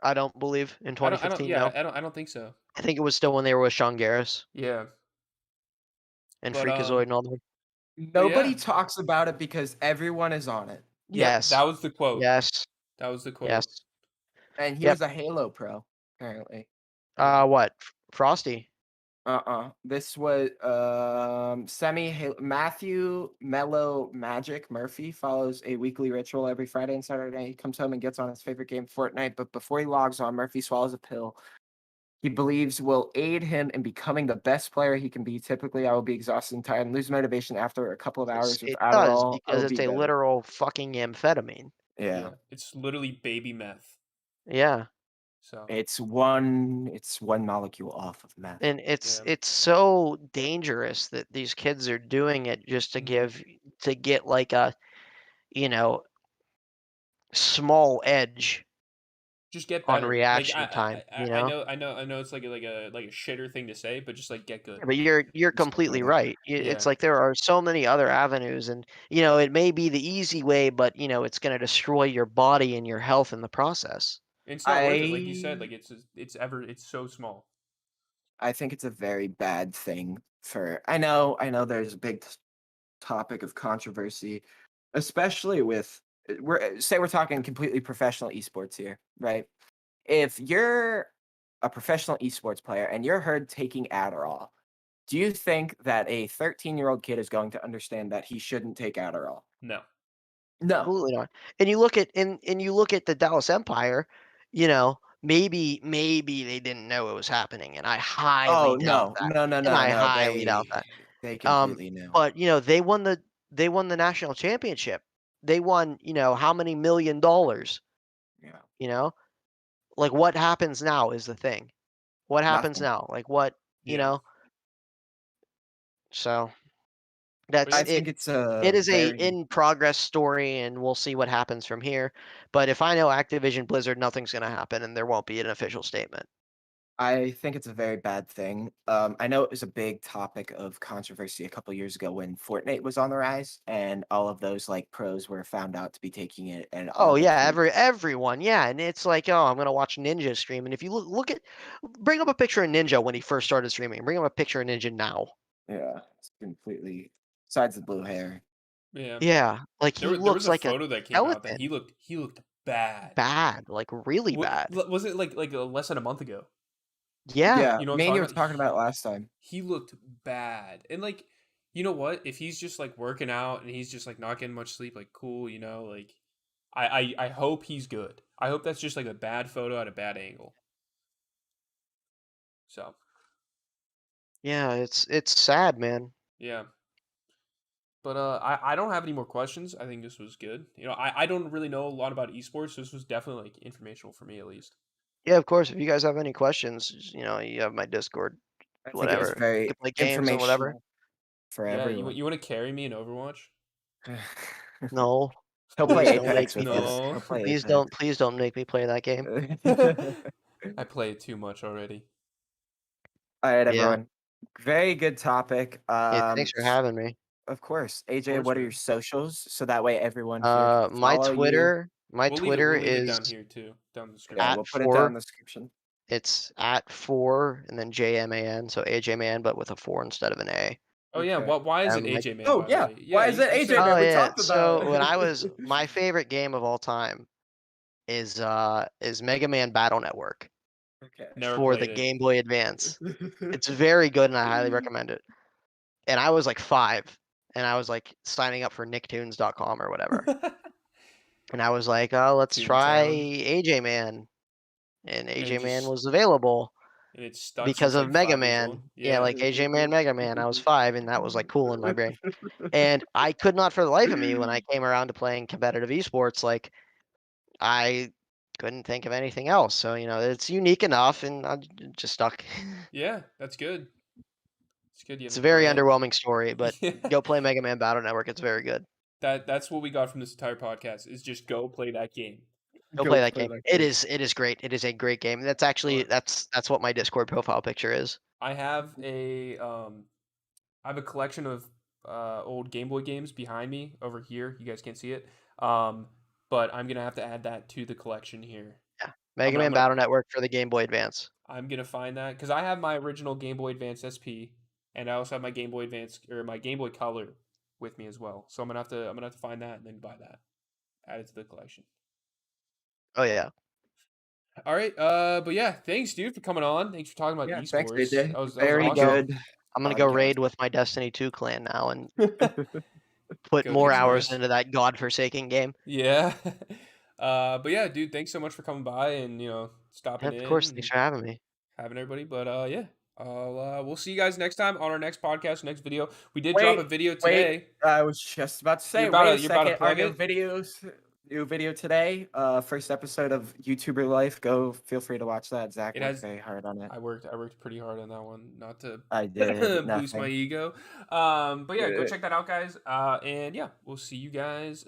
I don't believe in
I don't
2015.
yeah,
No,
I don't think so.
I think it was still when they were with Sean Garris
Yeah.
and
But
Freakazoid and all them.
Nobody
yeah.
talks about it because everyone is on it.
Yep, that
Yes.
was the quote.
Yes.
That was the
Yes.
quote.
And he
Yep.
was a Halo pro, apparently.
What? Frosty.
This was Matthew Mellow Magic Murphy follows a weekly ritual every Friday and Saturday. He comes home and gets on his favorite game, Fortnite, but before he logs on, Murphy swallows a pill he believes will aid him in becoming the best player he can be. Typically, I will be exhausted and tired and lose motivation after a couple of hours with
It does
Adderall. I
because
will be
it's a
better.
literal fucking amphetamine.
Yeah.
It's literally baby meth.
Yeah.
So
It's one molecule off of meth.
And
Yeah.
it's so dangerous that these kids are doing it just to get like a, small edge
Just get
on
better.
reaction
Like
time, you
I
know?
know it's like a shitter thing to say, but just like get good.
Yeah, but you're
Just
completely
better.
right.
Yeah.
It's like there are so many other avenues, and it may be the easy way, but it's going to destroy your body and your health in the process.
It's not worth it, like you said. Like it's so small.
I think it's a very bad thing for. I know there's a big topic of controversy, especially with we're talking completely professional esports here, right? If you're a professional esports player and you're heard taking Adderall, do you think that a 13-year-old kid is going to understand that he shouldn't take Adderall?
No.
No.
Absolutely not. And you look at the Dallas Empire, maybe they didn't know it was happening, and I highly
Oh
doubt
no,
that.
no, no,
And
no,
I
no.
highly doubt that.
They completely knew.
But they won the national championship. They won, how many $1 million?
Yeah.
Like what happens now is the thing. What happens
Nothing.
now? Like what,
Yeah.
So
But
that's
I
yeah.
it.
think it's a
It is a
very.
in progress story, and we'll see what happens from here. But if I know Activision Blizzard, nothing's going to happen, and there won't be an official statement.
I think it's a very bad thing. I know it was a big topic of controversy a couple years ago when Fortnite was on the rise, and all of those like pros were found out to be taking it, and all
Oh
the
yeah,
tweets.
everyone, yeah, and it's like, oh, I'm gonna watch Ninja stream, and if you bring up a picture of Ninja when he first started streaming, bring up a picture of Ninja now.
Yeah, it's completely. Besides the blue hair.
Yeah.
Yeah, like he
There was
looks
a
like a
photo that came out that
skeleton.
he looked bad.
Bad, like really bad.
Was it like less than a month ago?
Yeah,
Yeah,
You know what
me
I'm
and you
talking
were
about?
talking about it last time.
He looked bad. And like, you know what? If he's just like working out and he's just like not getting much sleep, like cool, like I hope he's good. I hope that's just like a bad photo at a bad angle. So
yeah, it's sad, man.
yeah. But I don't have any more questions. I think this was good. I don't really know a lot about esports, so this was definitely like informational for me at least.
Yeah, of course. If you guys have any questions, you have my Discord,
I think it was
whatever. You
very
can play games and whatever.
informational for
Yeah,
everyone.
you want to carry me in Overwatch?
No,
He'll
please
play
don't make
Apex
me
with
do
us.
that.
No.
He'll play
Please
Apex.
don't make me play that game.
I play it too much already.
All right,
Yeah.
everyone. Very good topic.
Hey, thanks for having me.
Of course, AJ.
course,
What are
man.
your socials so that way everyone here can
My
follow you?
Twitter, my
We'll
Twitter
leave it
is
down here too, down in the
Yeah,
description.
we'll
at
put it down in
4.
the description.
It's at 4 and then JMAN, so AJMAN, but with a 4 instead of an A.
Oh yeah,
Okay.
why is it
Like,
AJ Man?
Oh
By the
yeah,
way,
why is it
you
AJ
said-
Man?
oh
We
yeah.
talked
So
about.
when I was my favorite game of all time is Mega Man Battle Network
Okay.
Never
for
played
the
it.
Game Boy Advance. It's very good, and I highly recommend it. And I was like 5, and I was like signing up for nicktoons.com or whatever. And I was like, oh, let's try
Toontown.
AJ Man. And
And
AJ Man
just
was available
and it's stuck
because
since
of
like
Mega
5 years old.
Man. Yeah,
Yeah.
like AJ Man, Mega Man. I was 5, and that was like cool in my brain. And I could not for the life of me, when I came around to playing competitive esports, like I couldn't think of anything else. So, it's unique enough, and I just stuck.
Yeah, that's good. It's good you have
It's a
to
very
play it.
underwhelming story, but
Yeah.
go play Mega Man Battle Network. It's very good.
That's what we got from this entire podcast is just go play that game.
Go play that game. It is great. It is a great game. That's actually that's what my Discord profile picture is.
I have a collection of old Game Boy games behind me over here. You guys can't see it. But I'm gonna have to add that to the collection here.
Yeah. Mega
I'm
Man
gonna-
Battle Network for the Game Boy Advance.
I'm gonna find that because I have my original Game Boy Advance SP, and I also have my Game Boy Advance or my Game Boy Color with me as well. So I'm gonna have to find that and then buy that, add it to the collection.
Oh yeah.
All right, but yeah, thanks, dude, for coming on. Thanks for talking about
Yeah,
esports.
thanks, AJ.
That was
Very
awesome.
good.
I'm gonna go
podcast.
raid with my Destiny 2 clan now and put
Go
more
kick some
hours
ass.
into that godforsaken game.
Yeah. But yeah, dude, thanks so much for coming by and stopping
Yeah,
in.
of course,
and
thanks for having me.
having everybody. But yeah, we'll see you guys next time on our next podcast, next video. We did drop a video today.
I was just about to say.
You're about to
Second,
plug
our new
it?
videos. New video today. First episode of YouTuber life. Go. Feel free to watch that. Zach
It
worked
has-
very hard on it.
I worked pretty hard on that one, not to
I did
boost my
nothing.
ego. But yeah, go
Yeah.
check that out, guys. And yeah, we'll see you guys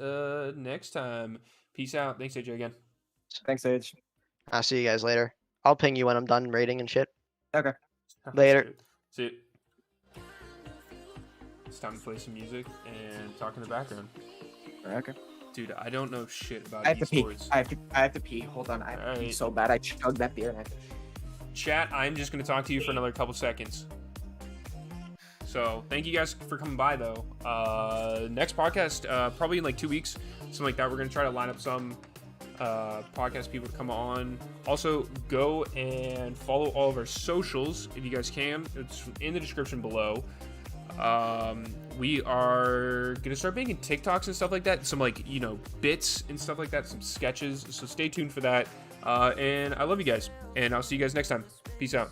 next time. Peace out. Thanks, AJ, again.
Thanks, Age.
I'll see you guys later. I'll ping you when I'm done rating and shit.
Okay.
Later.
Dude. See you. It's time to play some music and talk in the background.
Okay.
Dude, I don't know shit about
I have to pee.
esports.
I have to pee. Hold on. I have to pee so bad. I chugged that beer.
Chat, I'm just going to talk to you for another couple seconds. So, thank you guys for coming by, though. Next podcast, probably in like 2 weeks, something like that. We're going to try to line up some podcast people to come on. Also, go and follow all of our socials if you guys can. It's in the description below. We are going to start making TikToks and stuff like that. Some, like, you know, bits and stuff like that. Some sketches. So, stay tuned for that. And I love you guys. And I'll see you guys next time. Peace out.